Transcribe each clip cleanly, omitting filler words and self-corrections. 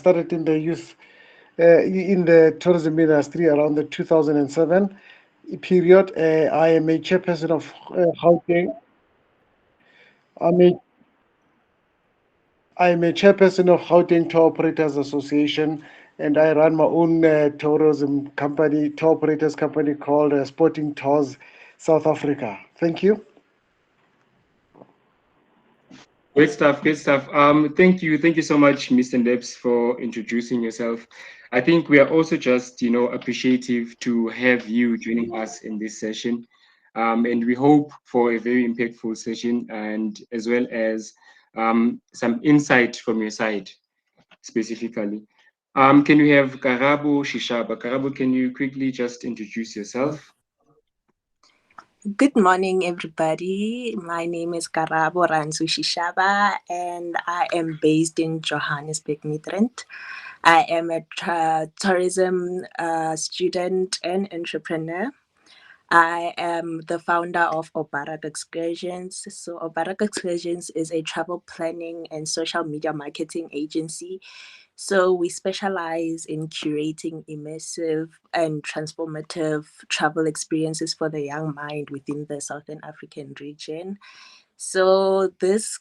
started in the youth in the tourism industry around the 2007 period. I am a chairperson of Gauteng. I'm a I'm a chairperson of Gauteng Tour Operators Association, and I run my own tourism company, tour operators company called Sporting Tours South Africa. Thank you. Great stuff, great stuff. Thank you so much, Mr. Ndebs, for introducing yourself. I think we are also just, appreciative to have you joining us in this session, and we hope for a very impactful session, and as well as some insight from your side specifically. Can we have Karabo Shishaba? Karabo, can you quickly just introduce yourself? Good morning, everybody. My name is Karabo Shishaba, and I am based in Johannesburg, Midrand. I am a tourism student and entrepreneur. I am the founder of Obarak Excursions. So Obarak Excursions is a travel planning and social media marketing agency. So we specialize in curating immersive and transformative travel experiences for the young mind within the Southern African region. So this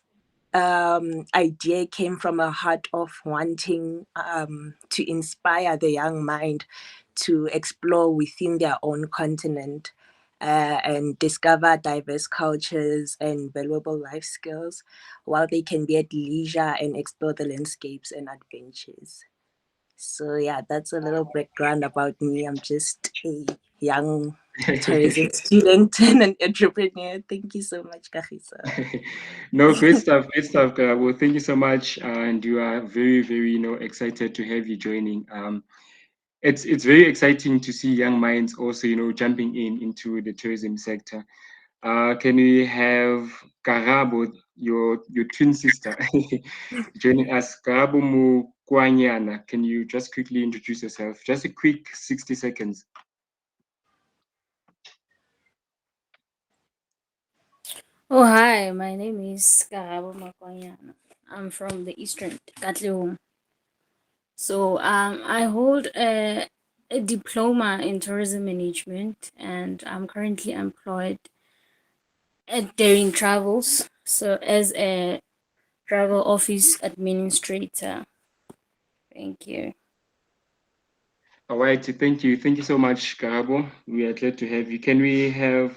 idea came from a heart of wanting to inspire the young mind to explore within their own continent and discover diverse cultures and valuable life skills while they can be at leisure and explore the landscapes and adventures. So yeah, that's a little background about me. I'm just a young tourism student and an entrepreneur. Thank you so much, Kagiso. No, great stuff, Karabo. Thank you so much, and you are very, very, excited to have you joining. It's very exciting to see young minds also, jumping into the tourism sector. Can we have Karabo, your twin sister, joining us? Karabo Mukwanyana, can you just quickly introduce yourself? Just a quick 60 seconds. Oh, hi, my name is Karabo Makwanyana. I'm from the Eastern Katlehong. So I hold a diploma in tourism management, and I'm currently employed at Daring Travels, so as a travel office administrator. Thank you. All right, thank you. Thank you so much, Karabo. We are glad to have you. Can we have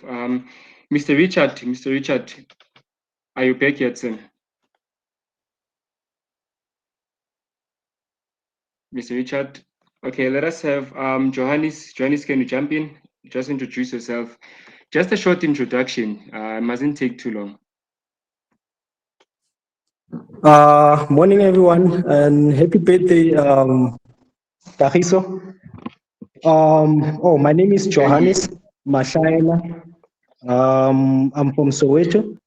Mr. Richard? Mr. Richard, are you back yet, sir? Mr. Richard? Okay, let us have Johannes. Johannes, can you jump in? Just introduce yourself. Just a short introduction. Mustn't take too long. Morning, everyone, and happy birthday, Kagiso. My name is Johannes Mashaela. I'm from Soweto.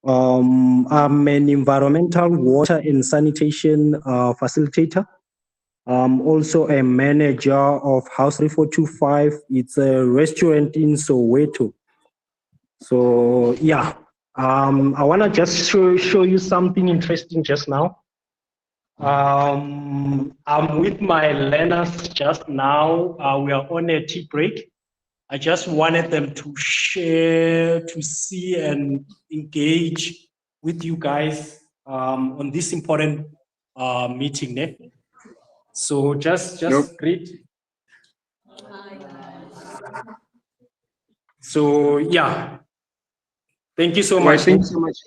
I'm an environmental water and sanitation facilitator. I'm also a manager of House 3425. It's a restaurant in Soweto. So yeah, I want to just show you something interesting just now. I'm with my learners just now. We are on a tea break. I just wanted them to share, to see and engage with you guys on this important meeting. Ne? So just greet. So yeah, thank you so much. Thank you so much.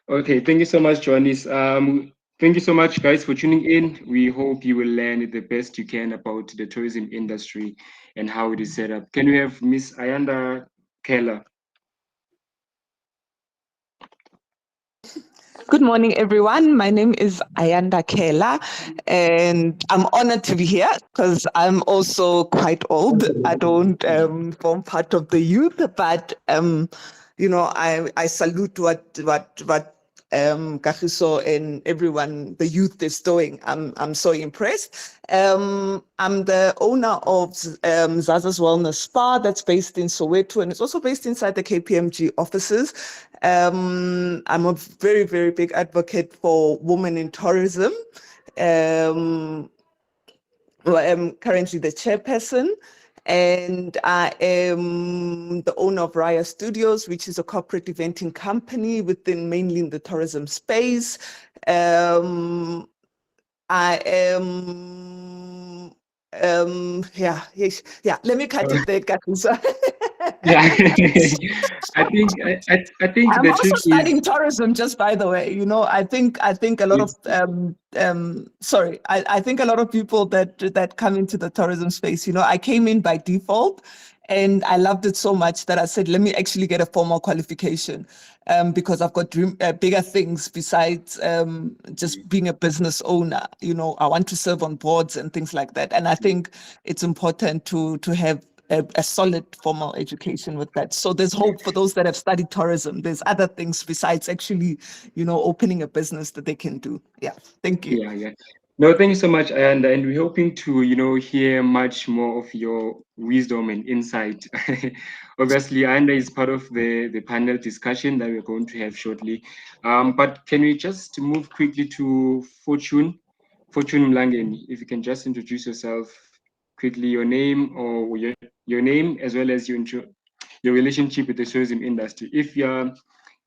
Okay, thank you so much, Johannes. Thank you so much, guys, for tuning in. We hope you will learn the best you can about the tourism industry and how it is set up. Can we have Miss Ayanda Kela? Good morning, everyone. My name is Ayanda Kela, and I'm honored to be here because I'm also quite old. I don't form part of the youth, but I salute what Kagiso and everyone, the youth is doing. I'm so impressed. I'm the owner of Zaza's Wellness Spa that's based in Soweto, and it's also based inside the KPMG offices. I'm a very, very big advocate for women in tourism. I'm currently the chairperson, and I am the owner of Raya Studios, which is a corporate eventing company within mainly in the tourism space. I am, let me cut it there, Kagiso. Yeah, I think I'm the also truth studying is, tourism, just by the way. You know, I think a lot of I think a lot of people that come into the tourism space, you know, I came in by default, and I loved it so much that I said, let me actually get a formal qualification, because I've got bigger things besides just being a business owner. You know, I want to serve on boards and things like that, and I think it's important to have a solid formal education with that. So there's hope for those that have studied tourism. There's other things besides actually, you know, opening a business that they can do. Yeah, thank you. yeah. No, thank you so much, Ayanda, and we're hoping to, hear much more of your wisdom and insight. Obviously, Ayanda is part of the panel discussion that we're going to have shortly. But can we just move quickly to Fortune Mlangeni? If you can just introduce yourself quickly, your name or your name, as well as your relationship with the tourism industry. If you're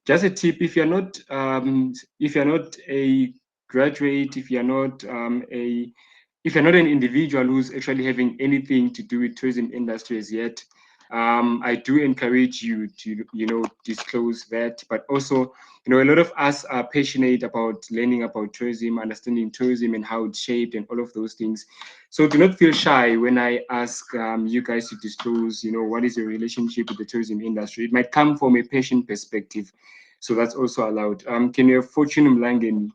just a tip, if you're not a graduate, if you're not an individual who's actually having anything to do with tourism industry as yet, I do encourage you to disclose that. But also, a lot of us are passionate about learning about tourism, understanding tourism and how it's shaped and all of those things. So do not feel shy when I ask you guys to disclose, what is your relationship with the tourism industry. It might come from a patient perspective, so that's also allowed. Can you have Fortune Mlangeni?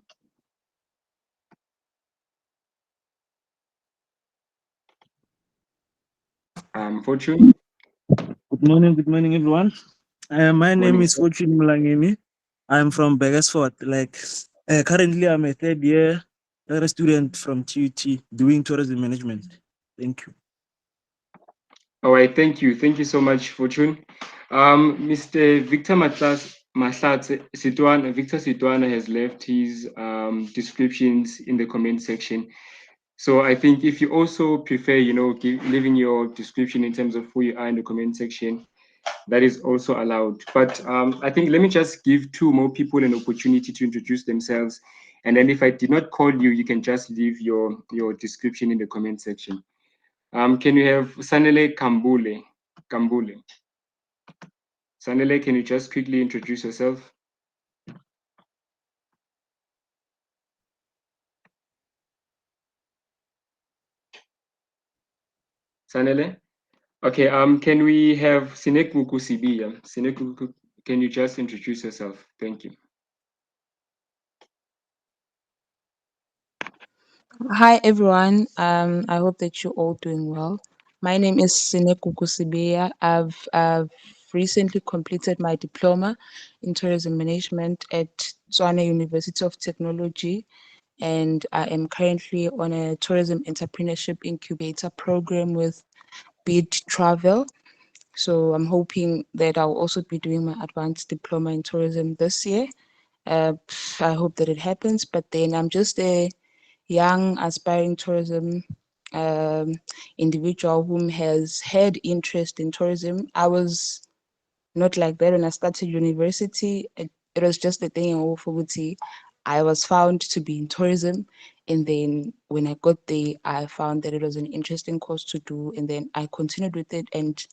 Fortune? Good morning, everyone. My name is Fortune Mulangeni. I'm from Beresford. Currently, I'm a third year student from TUT doing tourism management. Thank you. All right, thank you. Thank you so much, Fortune. Mr. Victor Sitwana has left his descriptions in the comment section. So I think if you also prefer, leaving your description in terms of who you are in the comment section, that is also allowed. But I think let me just give two more people an opportunity to introduce themselves. And then if I did not call you, you can just leave your description in the comment section. Can you have Sanele Kambule? Sanele, can you just quickly introduce yourself? Sanele? Okay, can we have Sinekuku Sibiya? Sinekuku, can you just introduce yourself? Thank you. Hi everyone. I hope that you're all doing well. My name is Sinekuku Sibiya. I've recently completed my diploma in tourism management at Tswana University of Technology, and I am currently on a tourism entrepreneurship incubator program with Bid Travel. So I'm hoping that I'll also be doing my advanced diploma in tourism this year. I hope that it happens, but then I'm just a young aspiring tourism individual whom has had interest in tourism. I was not like that when I started university. It was just a thing in Ofubuti. I was found to be in tourism, and then when I got there, I found that it was an interesting course to do, and then I continued with it, and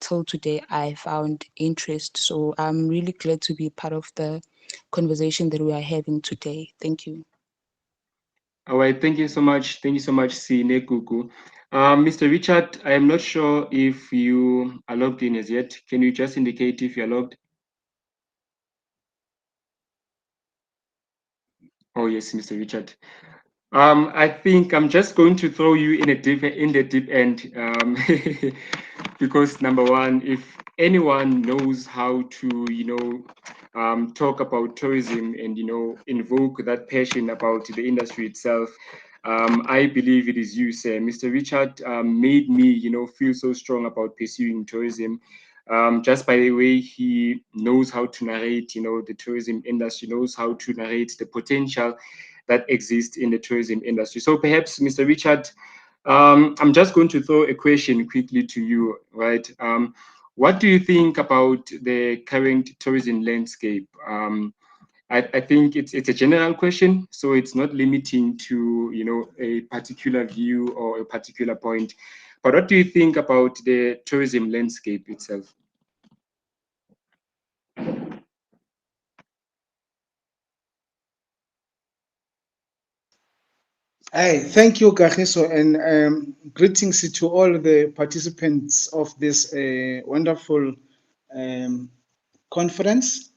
till today I found interest. So I'm really glad to be part of the conversation that we are having today. Thank you. All right, thank you so much. Thank you so much, Sinekuku. Mr. Richard, I am not sure if you are logged in as yet. Can you just indicate if you're logged? Oh yes, Mr. Richard. I think I'm just going to throw you in the deep end, because number one, if anyone knows how to, talk about tourism and invoke that passion about the industry itself, I believe it is you, sir. Mr. Richard made me, feel so strong about pursuing tourism. Just by the way he knows how to narrate, the tourism industry, knows how to narrate the potential that exist in the tourism industry. So perhaps, Mr. Richard, I'm just going to throw a question quickly to you, right? What do you think about the current tourism landscape? I think it's a general question, so it's not limiting to a particular view or a particular point. But what do you think about the tourism landscape itself? Hi, thank you, Kagiso, and greetings to all the participants of this wonderful conference.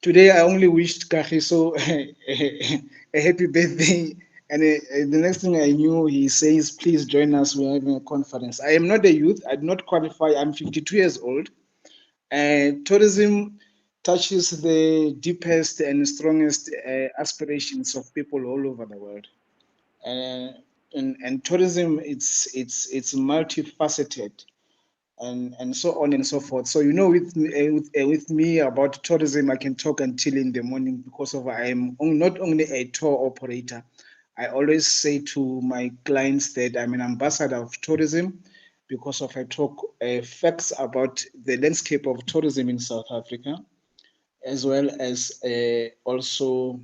Today, I only wished Kagiso a happy birthday, and the next thing I knew, he says, "Please join us. We're having a conference." I am not a youth. I do not qualify. I'm 52 years old. Tourism touches the deepest and strongest aspirations of people all over the world. And tourism, it's multifaceted, and so on and so forth. So with me about tourism, I can talk until in the morning because of I am not only a tour operator. I always say to my clients that I'm an ambassador of tourism because of I talk facts about the landscape of tourism in South Africa, as well as also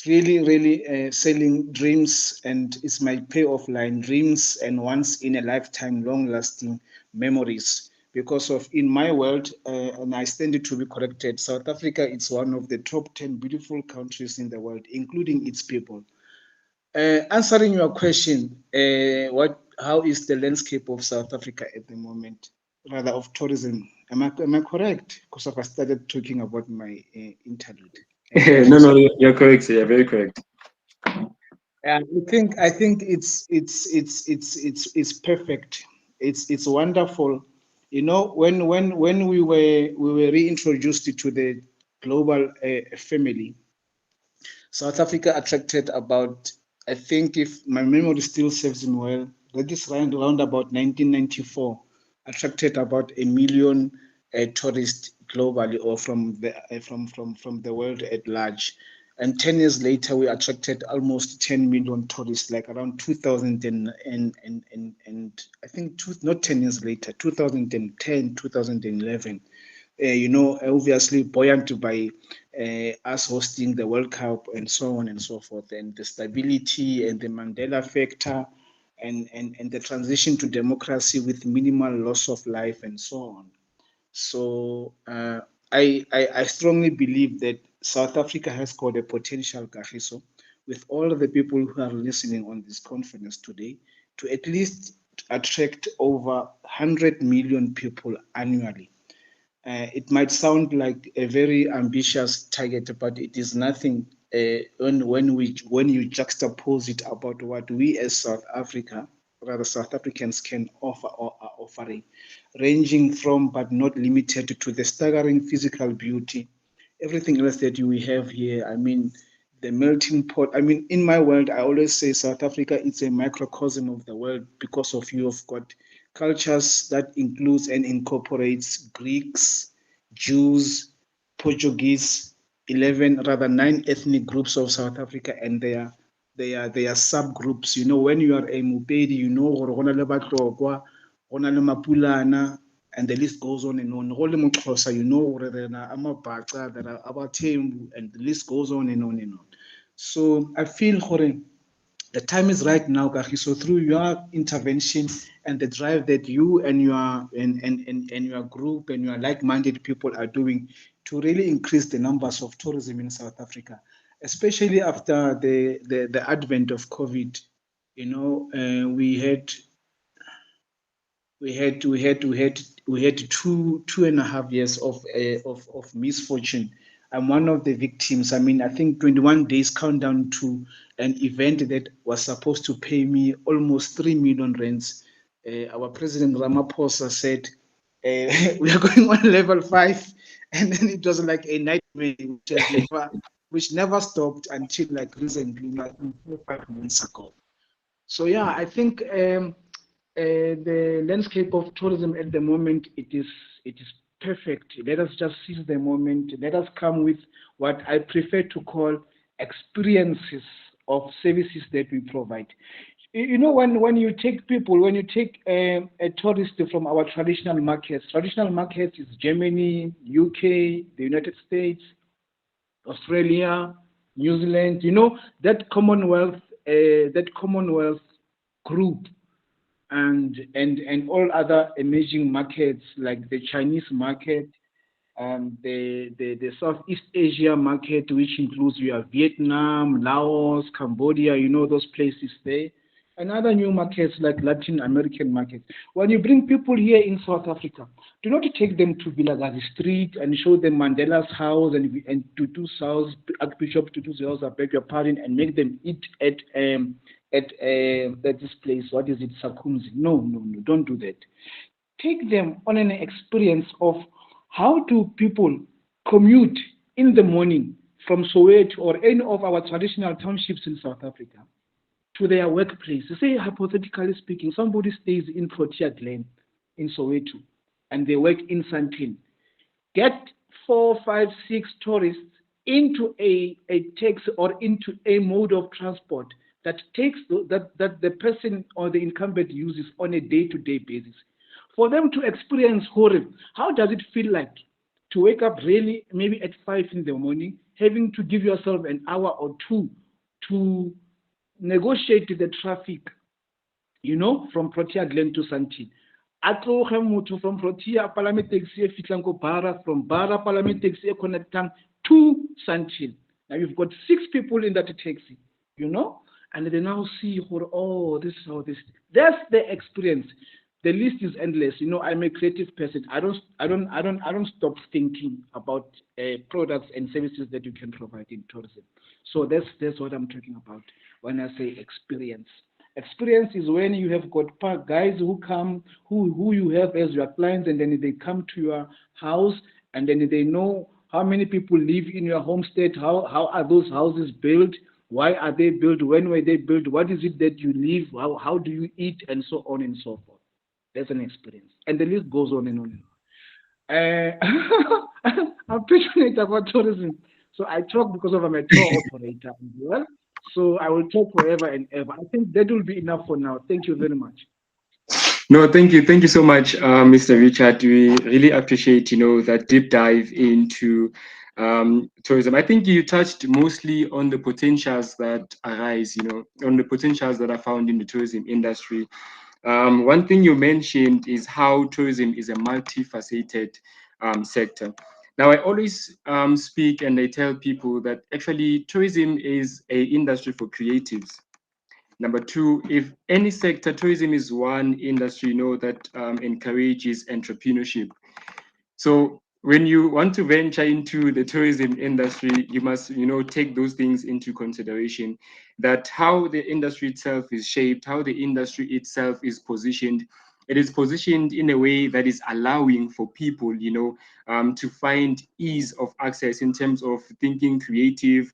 really selling dreams, and it's my payoff line, dreams and once in a lifetime long lasting memories. Because of in my world, and I stand to be corrected, South Africa is one of the top 10 beautiful countries in the world, including its people. Answering your question, how is the landscape of South Africa at the moment, rather of tourism? Am I correct? Because I started talking about my interlude. No, you're correct, sir. You're very correct. I think it's perfect. It's wonderful. You know, when we were reintroduced to the global family, South Africa attracted about, I think if my memory still serves me well, that is around about 1994, attracted about 1 million tourists globally or from the world at large. And 10 years later, we attracted almost 10 million tourists, like around 2000 and I think not 10 years later, 2010, 2011. Obviously buoyant by us hosting the World Cup and so on and so forth, and the stability and the Mandela factor and the transition to democracy with minimal loss of life and so on. So I strongly believe that South Africa has got a potential, Kagiso, with all of the people who are listening on this conference today, to at least attract over 100 million people annually. It might sound like a very ambitious target, but it is nothing when you juxtapose it about what we as South Africa, rather South Africans, can offer or are offering, ranging from but not limited to the staggering physical beauty, everything else that we have here. I mean, the melting pot. I mean, in my world, I always say South Africa is a microcosm of the world because of you've got cultures that includes and incorporates Greeks, Jews, Portuguese, 9 ethnic groups of South Africa and their subgroups. You know, when you are a Mupedi, you know, go na le Batlokwa, go na le Mapulana, and the list goes on and on. Go le Moxhosa, you know, there are Amabhaca, there are Abathembu, and the list goes on and on and on. So I feel the time is right now, Kagiso, through your intervention and the drive that you and your group and your like-minded people are doing to really increase the numbers of tourism in South Africa, especially after the advent of COVID. You know, we had 2.5 years of misfortune. I'm one of the victims. I mean, I think 21 days countdown to an event that was supposed to pay me almost 3 million rands. Our president Ramaphosa said, we are going on level 5. And then it was like a nightmare, which never stopped until like recently, like 5 months ago. So yeah, I think the landscape of tourism at the moment, it is perfect. Let us just seize the moment. Let us come with what I prefer to call experiences of services that we provide. You know, when you take people, when you take a tourist from our traditional markets is Germany, UK, the United States, Australia, New Zealand, you know, that Commonwealth group, and all other emerging markets like the Chinese market, the Southeast Asia market, which includes your Vietnam, Laos, Cambodia, you know, those places there, and other new markets like Latin American markets. When you bring people here in South Africa, do not take them to Vilakazi Street and show them Mandela's house and Tutu's house, Archbishop Tutu's house, I beg your pardon, and make them eat at this place. What is it, Sakumzi? No, don't do that. Take them on an experience of how do people commute in the morning from Soweto or any of our traditional townships in South Africa to their workplace. Say, hypothetically speaking, somebody stays in Protea Glen in Soweto and they work in Sandton. Get 4, 5, 6 tourists into a taxi or into a mode of transport that takes that the person or the incumbent uses on a day-to-day basis. For them to experience horror, how does it feel like to wake up really maybe at 5 in the morning, having to give yourself an hour or two to negotiate the traffic, you know, from Protea Glen to Sandton. From Protea, Parliament taxi fitlango Bara, from Bara Parliament taxi connecting to Sandton. Now you've got 6 people in that taxi, you know, and they now see, oh, this is how this. That's the experience. The list is endless. You know, I'm a creative person. I don't stop thinking about products and services that you can provide in tourism. So that's what I'm talking about when I say experience. Experience is when you have got guys who come, who you have as your clients, and then they come to your house, and then they know how many people live in your homestead, how are those houses built, why are they built, when were they built, what is it that you live, how do you eat, and so on and so forth. That's an experience. And the list goes on and on and on. I'm passionate about tourism. So I talk because I'm a tour operator as well. So I will talk forever and ever. I think that will be enough for now. Thank you very much. No, thank you so much, Mr. Richard. We really appreciate, you know, that deep dive into tourism. I think you touched mostly on the potentials that arise, you know, on the potentials that are found in the tourism industry. One thing you mentioned is how tourism is a multifaceted sector. Now, I always speak and I tell people that actually tourism is an industry for creatives. Number 2, if any sector, tourism is one industry, you know, that encourages entrepreneurship. So when you want to venture into the tourism industry, you must, you know, take those things into consideration, that how the industry itself is shaped, how the industry itself is positioned. It is positioned in a way that is allowing for people, you know, to find ease of access in terms of thinking creative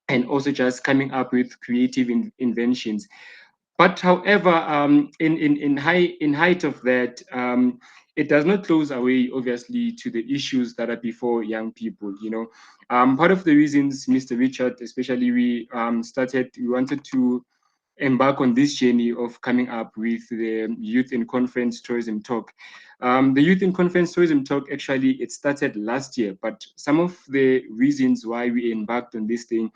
and also just coming up with creative inventions. But however, in height of that, it does not close away, obviously, to the issues that are before young people. You know, part of the reasons, Mr. Richard, especially, we wanted to embark on this journey of coming up with the Youth in Conference Tourism Talk. The Youth in Conference Tourism Talk, actually, it started last year, but some of the reasons why we embarked on this thing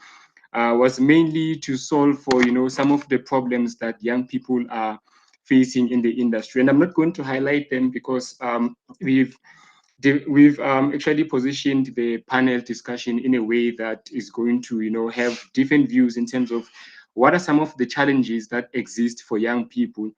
was mainly to solve for, you know, some of the problems that young people are facing in the industry. And I'm not going to highlight them because we've actually positioned the panel discussion in a way that is going to, you know, have different views in terms of what are some of the challenges that exist for young people.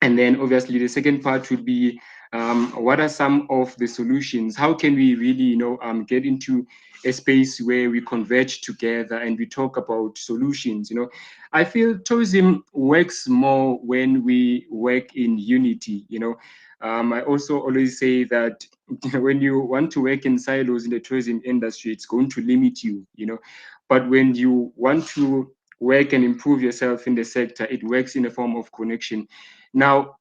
And then obviously the second part would be what are some of the solutions? How can we really, you know, get into a space where we converge together and we talk about solutions? You know, I feel tourism works more when we work in unity. You know, I also always say that when you want to work in silos in the tourism industry, it's going to limit you. You know, but when you want to work and improve yourself in the sector, it works in a form of connection. Now,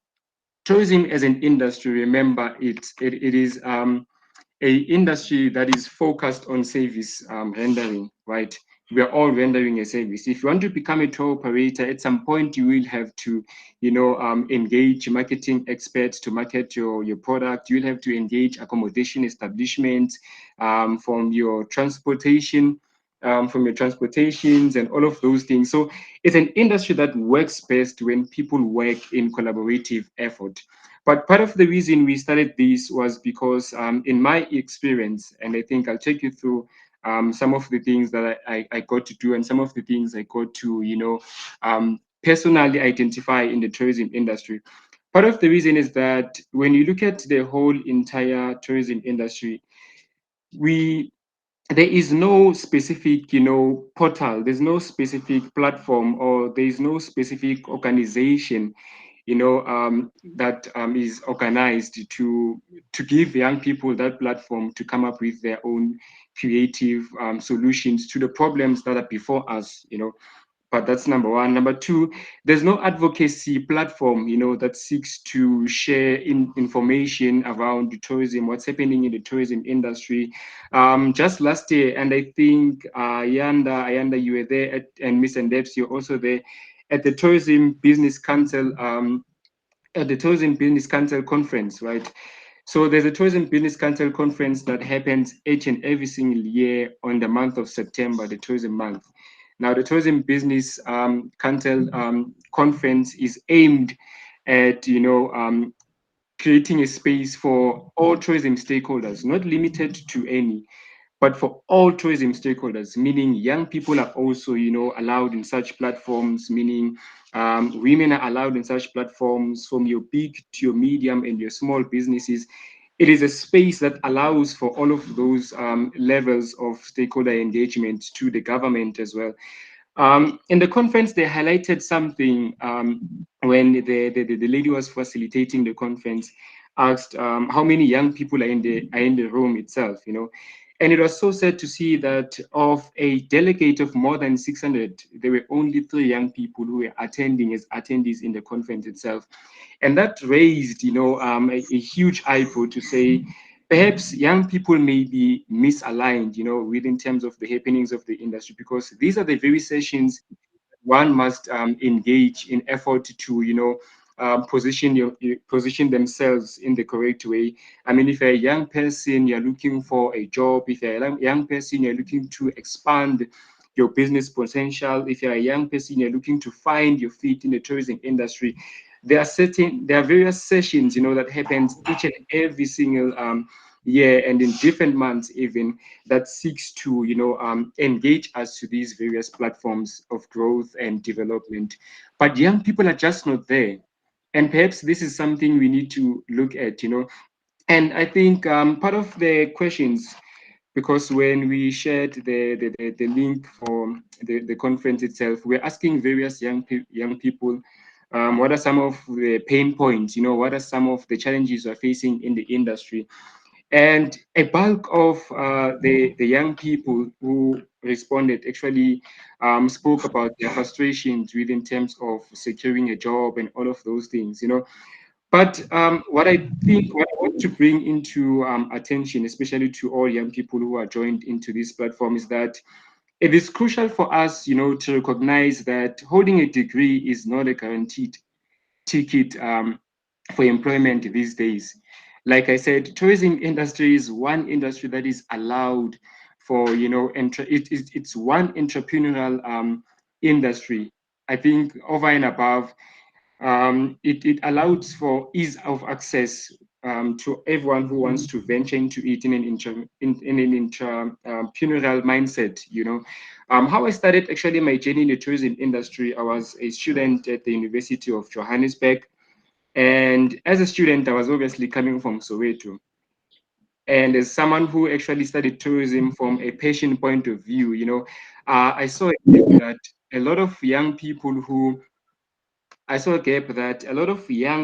tourism as an industry, remember, it is a industry that is focused on service rendering, right? we're all rendering a service. If you want to become a tour operator, at some point you will have to, engage marketing experts to market your product. You'll have to engage accommodation establishments, from your transportation, from your transportations and all of those things. So it's an industry that works best when people work in collaborative effort. But part of the reason we started this was because, in my experience, and I think I'll take you through some of the things that I got to do and some of the things I got to, personally identify in the tourism industry. Part of the reason is that when you look at the whole entire tourism industry, we there is no specific, portal, there's no specific platform, or there is no specific organization, that is organized to give young people that platform to come up with their own creative solutions to the problems that are before us. But that's number one. Number two, there's no advocacy platform, that seeks to share information around the tourism, what's happening in the tourism industry. Just last year, and I think Ayanda, you were there, and Miss Ndebs, you're also there at the Tourism Business Council, conference, right? So there's a Tourism Business Council conference that happens each and every single year on the month of September, the tourism month. Now, the Tourism Business Council conference is aimed at, creating a space for all tourism stakeholders, not limited to any, but for all tourism stakeholders, meaning young people are also, allowed in such platforms, meaning women are allowed in such platforms, from your big to your medium and your small businesses. It is a space that allows for all of those levels of stakeholder engagement, to the government as well. In the conference, they highlighted something, when the lady was facilitating the conference, asked how many young people are in the room itself, and it was so sad to see that of a delegate of more than 600, there were only 3 young people who were attending as attendees in the conference itself. And that raised, a huge eyebrow to say, perhaps young people may be misaligned, within terms of the happenings of the industry, because these are the very sessions one must engage in effort to, position themselves in the correct way. I mean, if you're a young person, you're looking for a job. If you're a young person, you're looking to expand your business potential. If you're a young person, you're looking to find your feet in the tourism industry. There are various sessions, that happens each and every single year, and in different months even, that seeks to, engage us to these various platforms of growth and development. But young people are just not there. And perhaps this is something we need to look at, And I think part of the questions, because when we shared the link for the conference itself, we're asking various young people, what are some of the pain points, what are some of the challenges we're facing in the industry. And a bulk of the young people who responded actually spoke about their frustrations within terms of securing a job and all of those things, But what I want to bring into attention, especially to all young people who are joined into this platform, is that it is crucial for us, to recognize that holding a degree is not a guaranteed ticket for employment these days. Like I said, tourism industry is one industry that is allowed for, it's one entrepreneurial industry. I think over and above, it allows for ease of access to everyone who wants to venture into it in an entrepreneurial mindset. How I started actually my journey in the tourism industry, I was a student at the University of Johannesburg. And as a student, I was obviously coming from Soweto. And as someone who actually studied tourism from a passion point of view, I saw a gap that a lot of young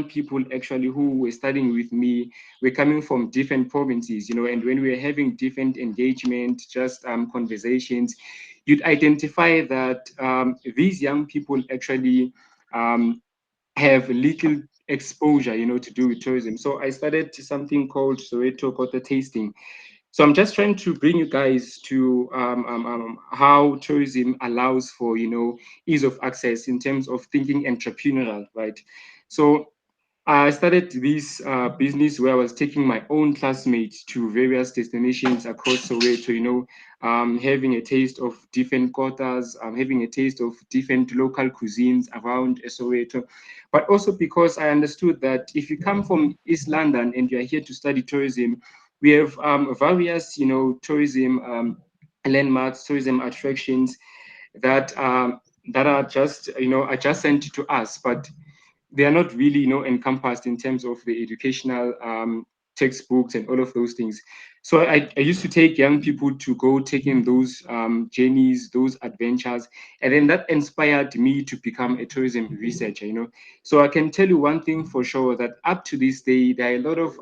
people actually who were studying with me were coming from different provinces, and when we were having different engagement, just conversations, you'd identify that these young people actually have little exposure, to do with tourism. So I started something called Soweto Quarter Tasting. So I'm just trying to bring you guys to how tourism allows for, ease of access in terms of thinking entrepreneurial, right? So I started this business where I was taking my own classmates to various destinations across Soweto, having a taste of different quarters, having a taste of different local cuisines around Soweto. But also because I understood that if you come from East London and you're here to study tourism, we have various, tourism landmarks, tourism attractions that are just, adjacent to us, but they are not really, encompassed in terms of the educational textbooks and all of those things. So I used to take young people to go taking those journeys, those adventures, and then that inspired me to become a tourism researcher. So I can tell you one thing for sure, that up to this day, there are a lot of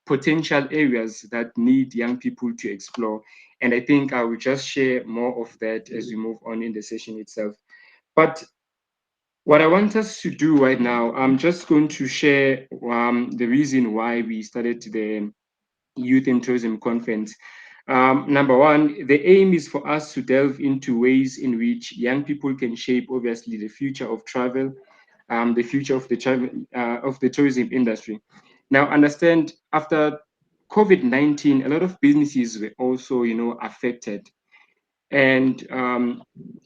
potential areas that need young people to explore. And I think I will just share more of that as we move on in the session itself. But what I want us to do right now, I'm just going to share the reason why we started the Youth and Tourism Conference. Number one, the aim is for us to delve into ways in which young people can shape, obviously, the future of travel, the future of the travel of the tourism industry. Now, understand, after COVID-19, a lot of businesses were also, affected. And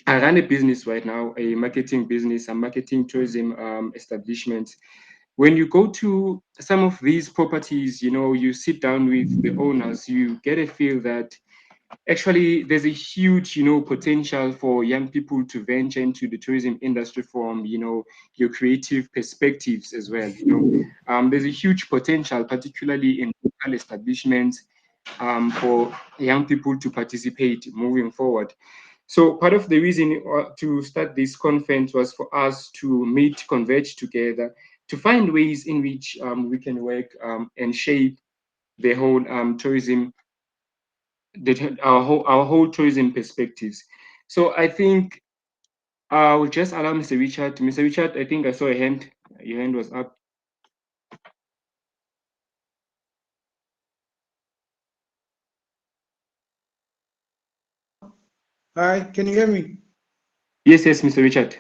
I run a business right now, a marketing business, a marketing tourism establishment. When you go to some of these properties, you sit down with the owners, you get a feel that actually there's a huge, potential for young people to venture into the tourism industry from, your creative perspectives as well. There's a huge potential, particularly in local establishments, for young people to participate moving forward. So part of the reason to start this conference was for us to meet, converge together, to find ways in which we can work and shape the whole tourism, our whole tourism perspectives. So I think I will just allow Mr. Richard. Mr. Richard, I think I saw a hand. Your hand was up. Hi, can you hear me? Yes, Mr. Richard.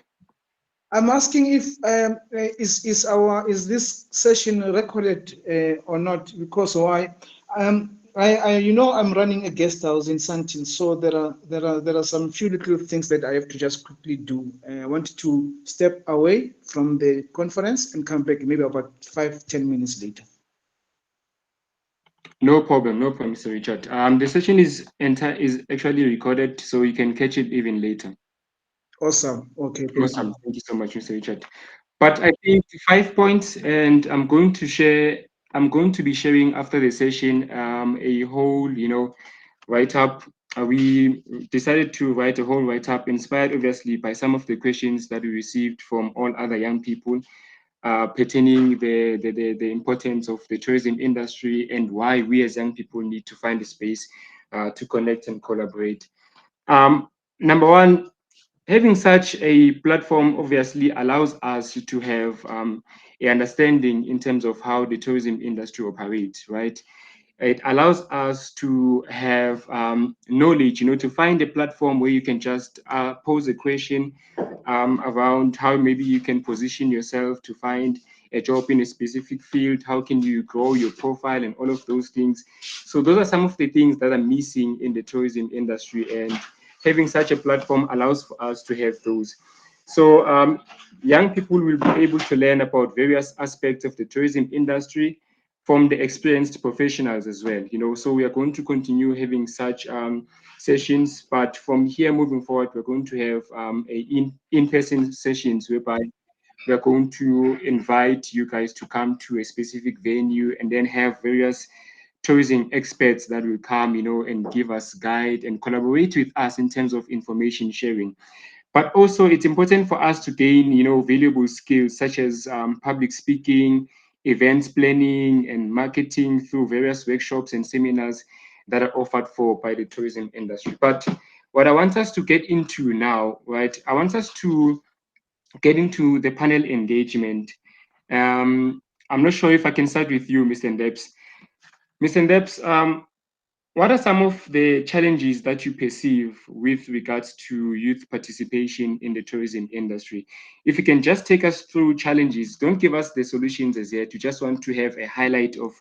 I'm asking if is this session recorded or not? Because why? I'm running a guest house in Santin, so there are some few little things that I have to just quickly do. I want to step away from the conference and come back maybe about 5-10 minutes later. No problem, Mr. Richard. The session is actually recorded, so you can catch it even later. Awesome. Okay, thank Awesome. you. Thank you so much, Mr. Richard. But I think 5 points, and I'm going to be sharing after the session a whole, write-up. We decided to write a whole write-up, inspired obviously by some of the questions that we received from all other young people, pertaining the importance of the tourism industry and why we as young people need to find a space to connect and collaborate. Number one, having such a platform obviously allows us to have an understanding in terms of how the tourism industry operates, right? It allows us to have knowledge, to find a platform where you can just pose a question around how maybe you can position yourself to find a job in a specific field, how can you grow your profile and all of those things. So those are some of the things that are missing in the tourism industry, and having such a platform allows for us to have those. So young people will be able to learn about various aspects of the tourism industry from the experienced professionals as well. So we are going to continue having such sessions, but from here moving forward, we're going to have in-person sessions whereby we're going to invite you guys to come to a specific venue and then have various tourism experts that will come, and give us guide and collaborate with us in terms of information sharing. But also, it's important for us to gain, valuable skills such as public speaking, events planning, and marketing through various workshops and seminars that are offered by the tourism industry. But what I want us to get into now, right? I want us to get into the panel engagement. I'm not sure if I can start with you, Mr. Ndebs. Mr. Ndebs, what are some of the challenges that you perceive with regards to youth participation in the tourism industry? If you can just take us through challenges, don't give us the solutions as yet. You just want to have a highlight of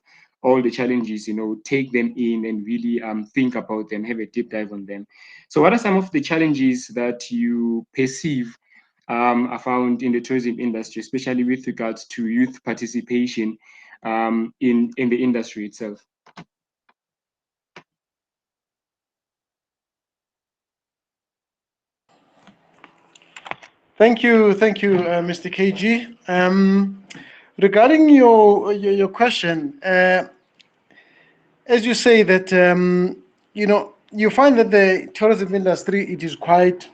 all the challenges, take them in and really think about them, have a deep dive on them. So what are some of the challenges that you perceive are found in the tourism industry, especially with regards to youth participation in the industry itself? Thank you, Mr. KG. Regarding your question, as you say that you find that the tourism industry it is quite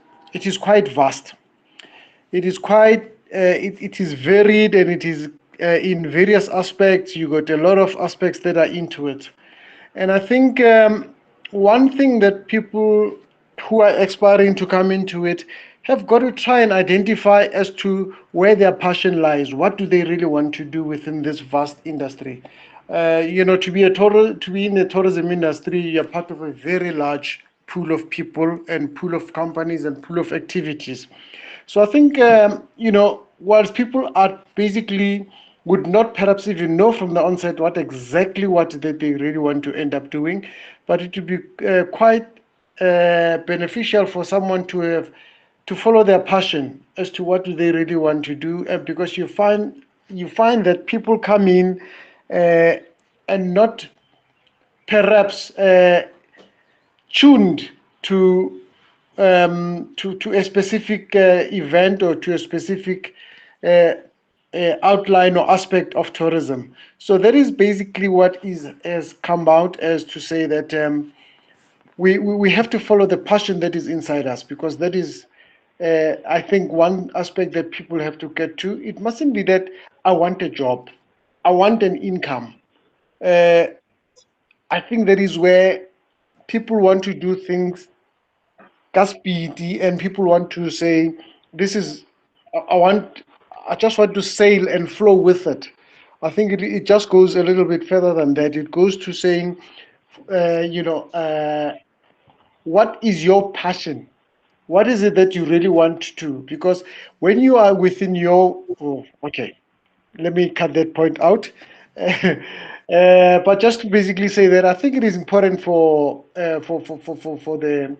vast. It is quite it is varied, and it is in various aspects. You got a lot of aspects that are into it, and I think one thing that people who are aspiring to come into it have got to try and identify as to where their passion lies. What do they really want to do within this vast industry? To be in the tourism industry, you're part of a very large pool of people and pool of companies and pool of activities. So I think whilst people are basically would not perhaps even know from the onset what that they really want to end up doing, but it would be quite beneficial for someone to follow their passion as to what do they really want to do, because you find that people come in and not perhaps tuned to a specific event or to a specific outline or aspect of tourism. So that is basically what has come out as to say that we have to follow the passion that is inside us, because that is, I think, one aspect that people have to get to. It mustn't be that I want a job, I want an income. I think that is where people want to do things speedy, and people want to say, this is, I just want to sail and flow with it. I think it just goes a little bit further than that. It goes to saying, what is your passion? What is it that you really want to do? Because when you are within okay, let me cut that point out. But just to basically say that I think it is important for the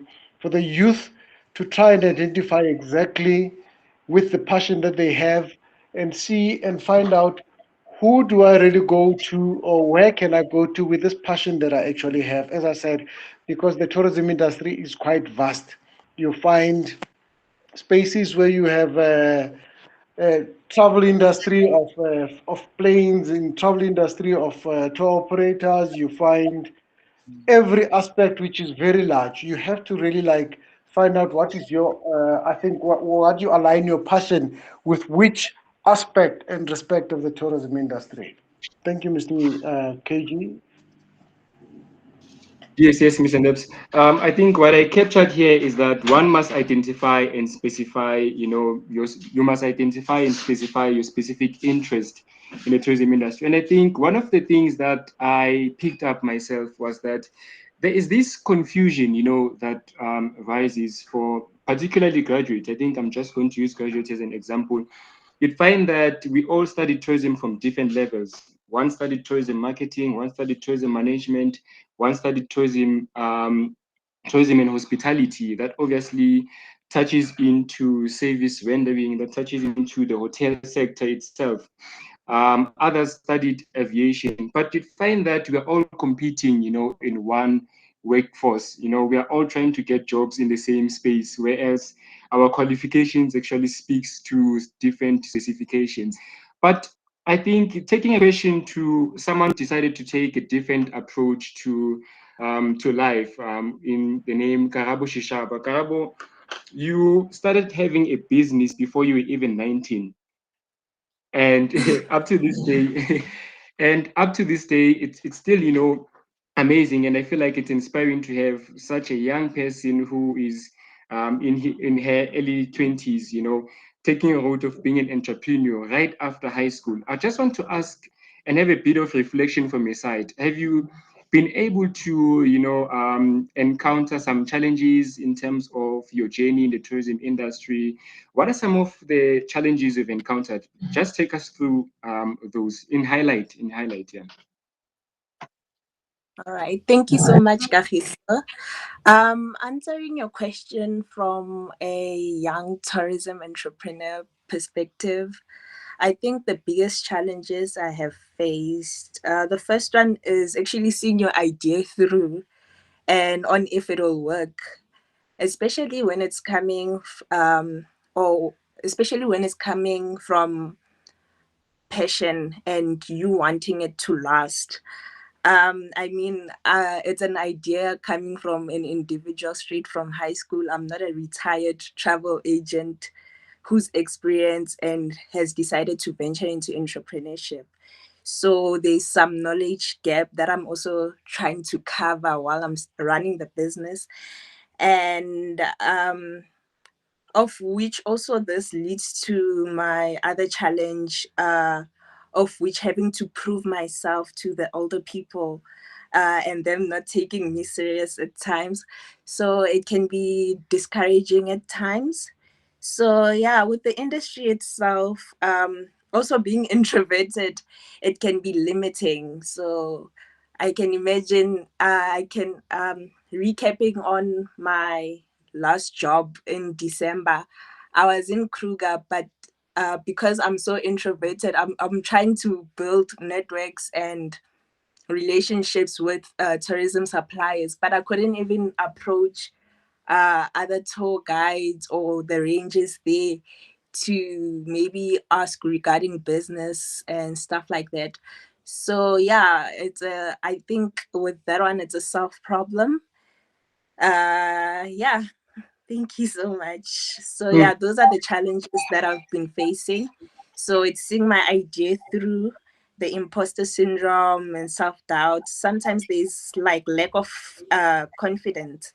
youth to try and identify exactly with the passion that they have, and see and find out, who do I really go to, or where can I go to with this passion that I actually have? As I said, because the tourism industry is quite vast. You find spaces where you have travel industry of planes, in travel industry of tour operators. You find every aspect, which is very large. You have to really find out what is your I think what you align your passion with, which aspect and respect of the tourism industry. Thank you, Mr. KG. Yes, Mr. Debs. I think what I captured here is that one must identify and specify, you must identify and specify your specific interest in the tourism industry. And I think one of the things that I picked up myself was that there is this confusion, that rises for particularly graduates. I think I'm just going to use graduates as an example. You'd find that we all studied tourism from different levels. One studied tourism marketing, one studied tourism management, one studied tourism and hospitality. That obviously touches into service rendering, that touches into the hotel sector itself. Others studied aviation, but you find that we're all competing, in one workforce. We are all trying to get jobs in the same space, whereas our qualifications actually speaks to different specifications. But I think taking a question to someone who decided to take a different approach to life, in the name Karabo Shishaba. Karabo, you started having a business before you were even 19. And up to this day, it's still, amazing. And I feel like it's inspiring to have such a young person who is in her early 20s, taking a road of being an entrepreneur right after high school. I just want to ask and have a bit of reflection from your side. Have you been able to, encounter some challenges in terms of your journey in the tourism industry. What are some of the challenges you've encountered? Just take us through those in highlight, yeah. All right. Thank you so much, Kagiso. Answering your question from a young tourism entrepreneur perspective, I think the biggest challenges I have faced, the first one is actually seeing your idea through and on if it'll work, especially when it's coming, or especially when it's coming from passion and you wanting it to last. It's an idea coming from an individual straight from high school. I'm not a retired travel agent who's experienced and has decided to venture into entrepreneurship. So there's some knowledge gap that I'm also trying to cover while I'm running the business. And of which also this leads to my other challenge, of which having to prove myself to the older people, and them not taking me serious at times. So it can be discouraging at times. So yeah, with the industry itself, also being introverted, it can be limiting. So I can imagine, I can recapping on my last job in December. I was in Kruger, but because I'm so introverted, I'm trying to build networks and relationships with tourism suppliers, but I couldn't even approach other tour guides or the rangers there to maybe ask regarding business and stuff like that. So yeah, I think with that one, it's a self problem. Yeah, thank you so much. So yeah, those are the challenges that I've been facing. So it's seeing my idea through, the imposter syndrome and self-doubt. Sometimes there's like lack of confidence.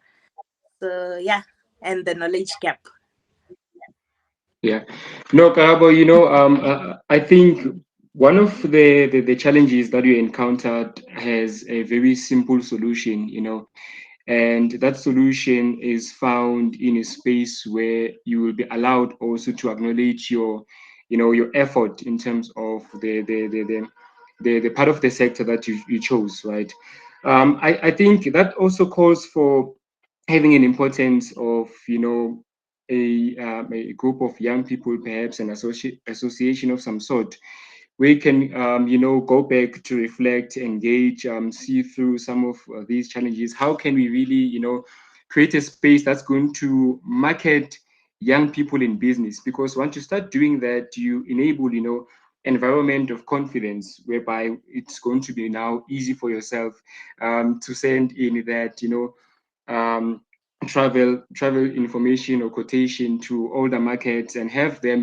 So yeah, and the knowledge gap. Yeah. No, Karabo, I think one of the challenges that you encountered has a very simple solution, and that solution is found in a space where you will be allowed also to acknowledge your effort in terms of the part of the sector that you chose, right? I think that also calls for having an importance of, a group of young people, perhaps an association of some sort, we can, go back to reflect, engage, see through some of these challenges. How can we really, create a space that's going to market young people in business? Because once you start doing that, you enable, environment of confidence whereby it's going to be now easy for yourself to send in that, um, travel information or quotation to all the markets and have them,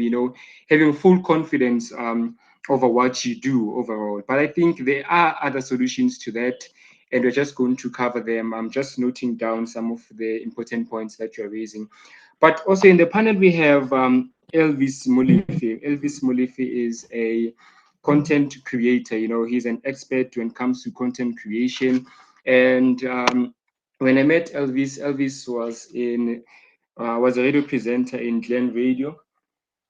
having full confidence over what you do overall. But I think there are other solutions to that, and we're just going to cover them. I'm just noting down some of the important points that you're raising. But also in the panel, we have Elvis Molefi. Elvis Molefi is a content creator. He's an expert when it comes to content creation. And when I met Elvis, Elvis was a radio presenter in Glen Radio,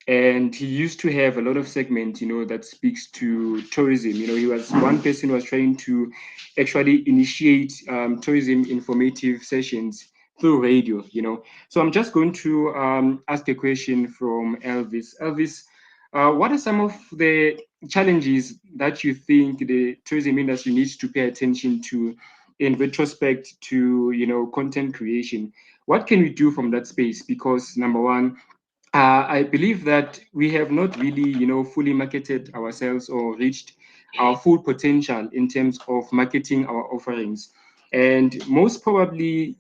and he used to have a lot of segments, that speaks to tourism. He was one person who was trying to actually initiate tourism informative sessions through radio. So I'm just going to ask a question from Elvis. Elvis, what are some of the challenges that you think the tourism industry needs to pay attention to in retrospect to content creation? What can we do from that space? Because number one, I believe that we have not really, fully marketed ourselves or reached our full potential in terms of marketing our offerings. And most probably,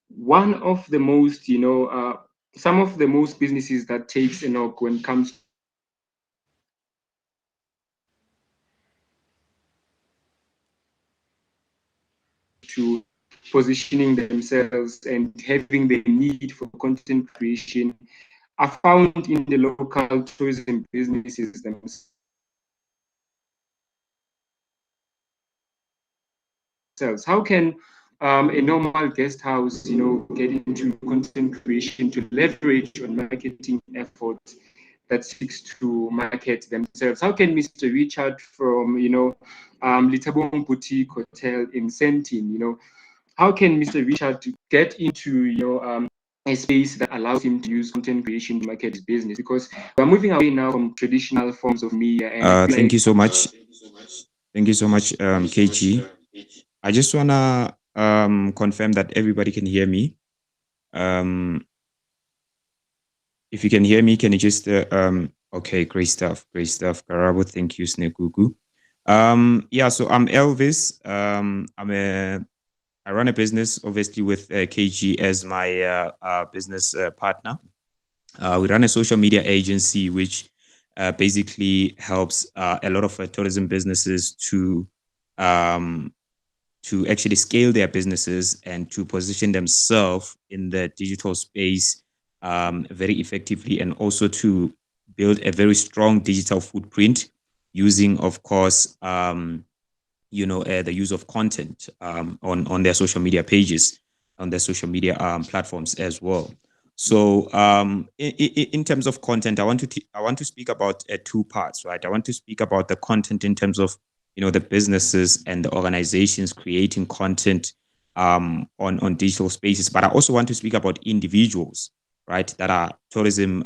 one of the most, some of the most businesses that takes a knock when it comes to positioning themselves and having the need for content creation are found in the local tourism businesses themselves. themselves. How can a normal guest house, get into content creation to leverage on marketing efforts that seeks to market themselves? How can Mr. Richard from, Litabong Boutique Hotel in Sentin, how can Mr. Richard to get into, a space that allows him to use content creation to market his business? Because we're moving away now from traditional forms of media. And thank you so much. Thank you so much, KG. I just wanna confirm that everybody can hear me. If you can hear me, can you just okay, great stuff, Karabo, thank you, Snekuku. Yeah, so I'm Elvis. I run a business, obviously, with KG as my business partner. We run a social media agency, which basically helps a lot of tourism businesses to actually scale their businesses and to position themselves in the digital space very effectively, and also to build a very strong digital footprint using, of course, the use of content on their social media pages, on their social media platforms as well. So in terms of content, I want to speak about two parts, right? I want to speak about the content in terms of the businesses and the organizations creating content on digital spaces, but I also want to speak about individuals, right, that are tourism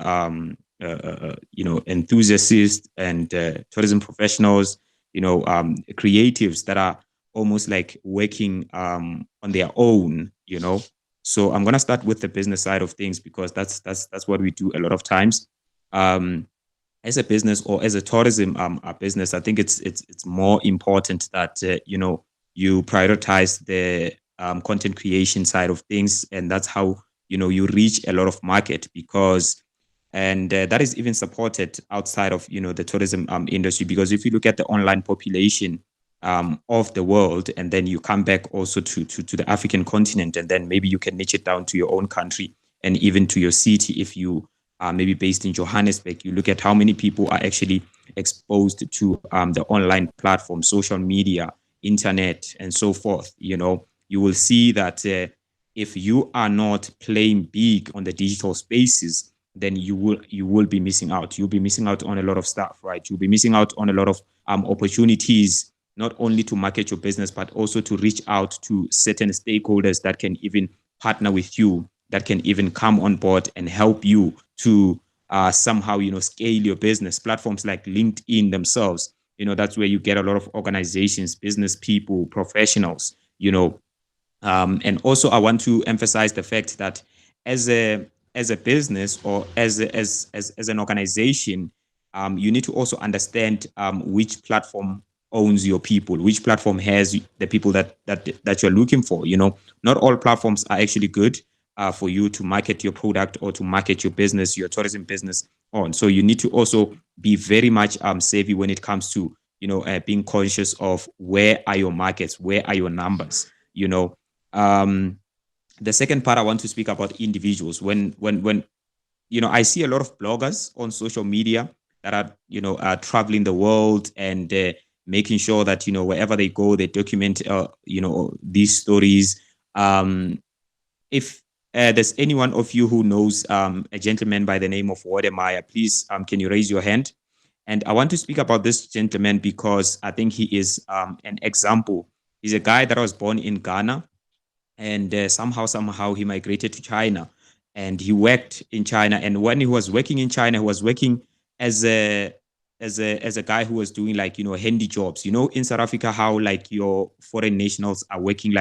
enthusiasts and tourism professionals, creatives that are almost like working on their own, So I'm gonna start with the business side of things, because that's what we do a lot of times. As a business or as a tourism business, I think it's more important that you prioritize the content creation side of things, and that's how you reach a lot of market, because that is even supported outside of the tourism industry, because if you look at the online population of the world, and then you come back also to the African continent, and then maybe you can niche it down to your own country and even to your city. If you are maybe based in Johannesburg, you look at how many people are actually exposed to the online platform, social media, internet, and so forth. You will see that if you are not playing big on the digital spaces, then you will be missing out. You'll be missing out on a lot of stuff, right? You'll be missing out on a lot of opportunities, not only to market your business, but also to reach out to certain stakeholders that can even partner with you, that can even come on board and help you to somehow, scale your business. Platforms like LinkedIn themselves, that's where you get a lot of organizations, business people, professionals, and also I want to emphasize the fact that as a business or as an organization, you need to also understand which platform owns your people, which platform has the people that you're looking for. Not all platforms are actually good for you to market your product or to market your business, your tourism business on. So you need to also be very much savvy when it comes to being conscious of where are your markets, where are your numbers. The second part, I want to speak about individuals. When I see a lot of bloggers on social media that are traveling the world and making sure that wherever they go, they document these stories. If there's any one of you who knows a gentleman by the name of Wodemaya, please can you raise your hand? And I want to speak about this gentleman because I think he is an example. He's a guy that was born in Ghana, and somehow he migrated to China, and he worked in China. And when he was working in China, he was working as a guy who was doing handy jobs. In South Africa, how your foreign nationals are working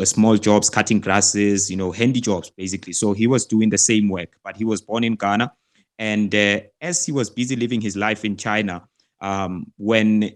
small jobs, cutting grasses, handy jobs basically. So he was doing the same work, but he was born in Ghana. And as he was busy living his life in China, when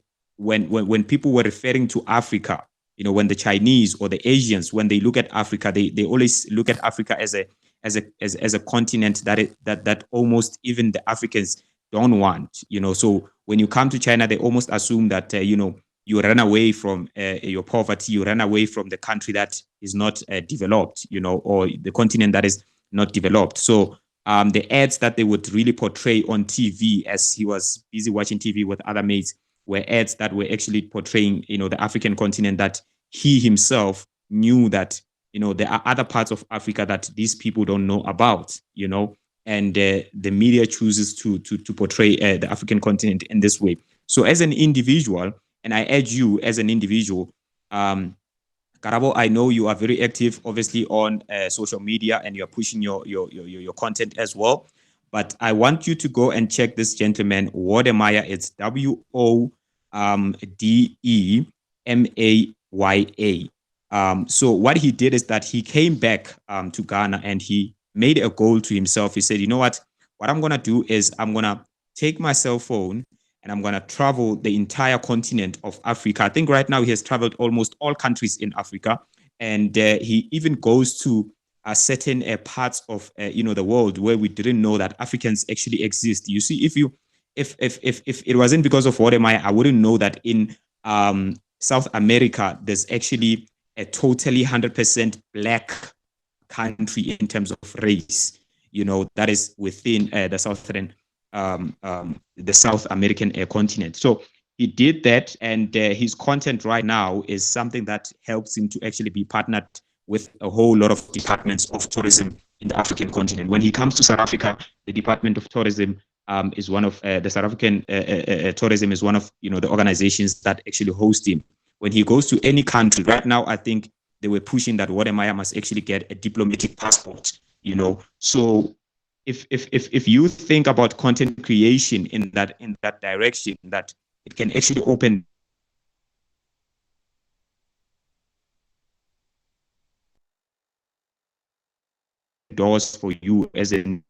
people were referring to Africa, when the Chinese or the Asians, when they look at Africa, they always look at Africa as a continent that almost even the Africans don't want. So when you come to China, they almost assume that you run away from your poverty, you run away from the country that is not developed, or the continent that is not developed. So the ads that they would really portray on TV, as he was busy watching TV with other mates, were ads that were actually portraying, the African continent that he himself knew that, you know, there are other parts of Africa that these people don't know about, you know, and the media chooses to portray the African continent in this way. So as an individual, and I urge you as an individual, Karabo, I know you are very active, obviously, on social media, and you're pushing your content as well. But I want you to go and check this gentleman, Wodemaya. It's Wodemaya. So what he did is that he came back to Ghana, and he made a goal to himself. He said, you know what I'm going to do is I'm going to take my cell phone and I'm going to travel the entire continent of Africa. I think right now he has traveled almost all countries in Africa. And he even goes to certain parts of the world where we didn't know that Africans actually exist. You see, if it wasn't because of Wodemaya, I wouldn't know that in South America, there's actually a totally 100% black country in terms of race, you know, that is within the South American continent. So he did that, and his content right now is something that helps him to actually be partnered with a whole lot of departments of tourism in the African continent. When he comes to South Africa, the Department of Tourism is one of the South African tourism is one of, you know, the organizations that actually host him. When he goes to any country right now, I think they were pushing that Wodemaya must actually get a diplomatic passport, you know. So if you think about content creation in that direction, that it can actually open doors for you as an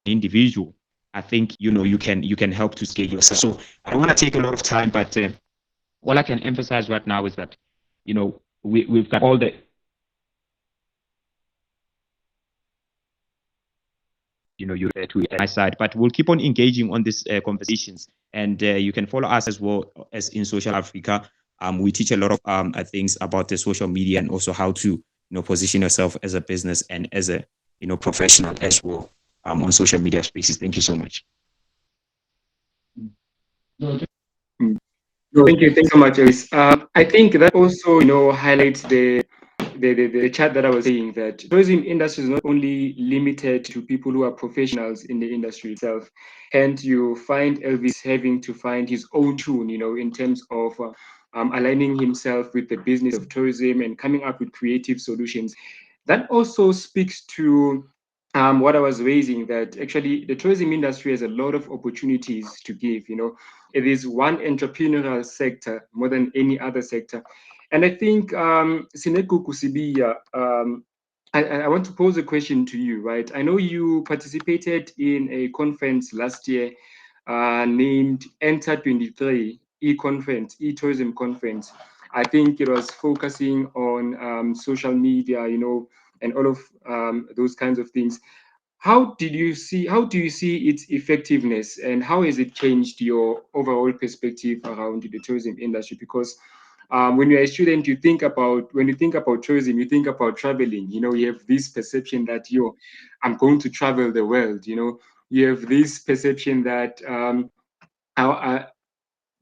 individual, I think, you know, you can help to scale yourself. So I don't want to take a lot of time, but all I can emphasize right now is that, you know, we've got all the you're to my side, but we'll keep on engaging on these conversations, and you can follow us as well as Insoxial Africa. We teach a lot of things about the social media, and also how to, you know, position yourself as a business and as a, you know, professional as well on social media spaces. Thank you so much. Thank you so much, Elvis. I think that also, you know, highlights the chat that I was saying, that tourism industry is not only limited to people who are professionals in the industry itself. And you find Elvis having to find his own tune, you know, in terms of aligning himself with the business of tourism and coming up with creative solutions. That also speaks to what I was raising, that actually the tourism industry has a lot of opportunities to give. You know, it is one entrepreneurial sector more than any other sector. And I think, Sineku Kusibiya, I want to pose a question to you, right? I know you participated in a conference last year named Enter 23 e-conference, e-tourism conference. I think it was focusing on social media, you know, and all of those kinds of things. How do you see its effectiveness, and how has it changed your overall perspective around the tourism industry? Because when you're a student, when you think about tourism, you think about traveling. You know, you have this perception that I'm going to travel the world. You know, you have this perception that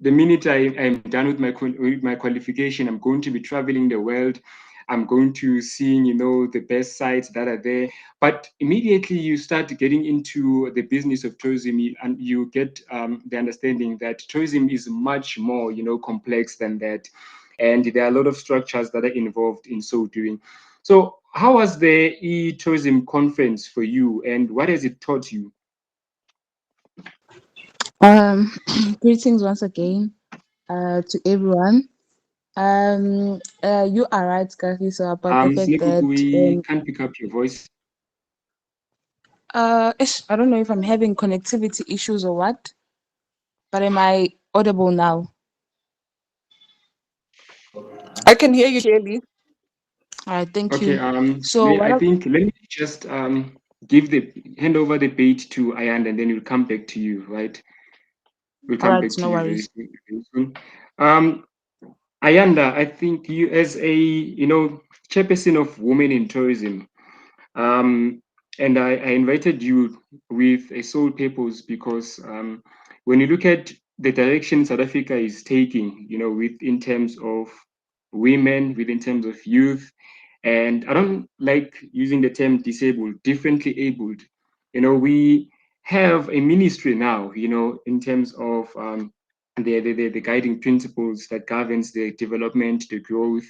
the minute I'm done with my qualification, I'm going to be traveling the world. I'm going to seeing, you know, the best sites that are there. But immediately you start getting into the business of tourism, and you get the understanding that tourism is much more, you know, complex than that. And there are a lot of structures that are involved in so doing. So how was the e-tourism conference for you, and what has it taught you? Greetings once again to everyone. You are right, Kagiso, about the fact that we can't pick up your voice. I don't know if I'm having connectivity issues or what, but am I audible now? I can hear you clearly. All right, thank Okay. you. So I think let me just hand over the bait to Ayanda, and then we'll come back to you, right? We'll come back to no you worries. very soon. Ayanda, I think you, as a, you know, chairperson of Women in Tourism, and I invited you with a sole purpose because when you look at the direction South Africa is taking, in terms of women, in terms of youth, and I don't like using the term disabled, differently abled. We have a ministry now, in terms of the guiding principles that governs the development, the growth,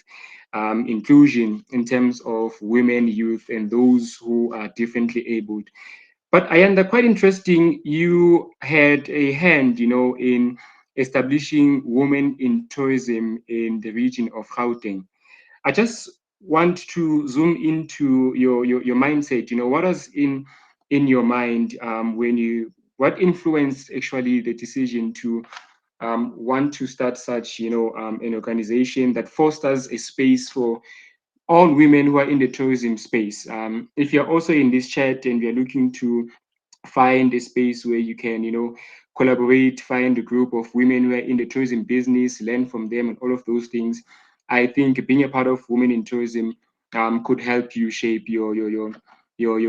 inclusion in terms of women, youth, and those who are differently abled. But Ayanda, quite interesting, you had a hand, in establishing women in tourism in the region of Gauteng. I just want to zoom into your mindset. What was in your mind what influenced actually the decision to want to start such, an organization that fosters a space for all women who are in the tourism space. If you're also in this chat and you're looking to find a space where you can, collaborate, find a group of women who are in the tourism business, learn from them, and all of those things, I think being a part of Women in Tourism could help you shape your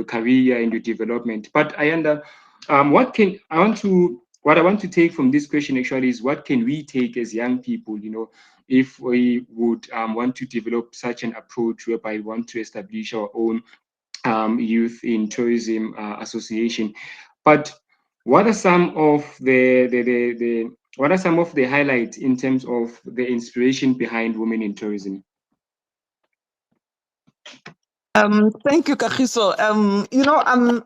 career and your development. But Ayanda, what I want to take from this question actually is what can we take as young people, if we would want to develop such an approach whereby we want to establish our own youth in tourism association. But what are some of what are some of the highlights in terms of the inspiration behind Women in Tourism? Thank you, Kagiso.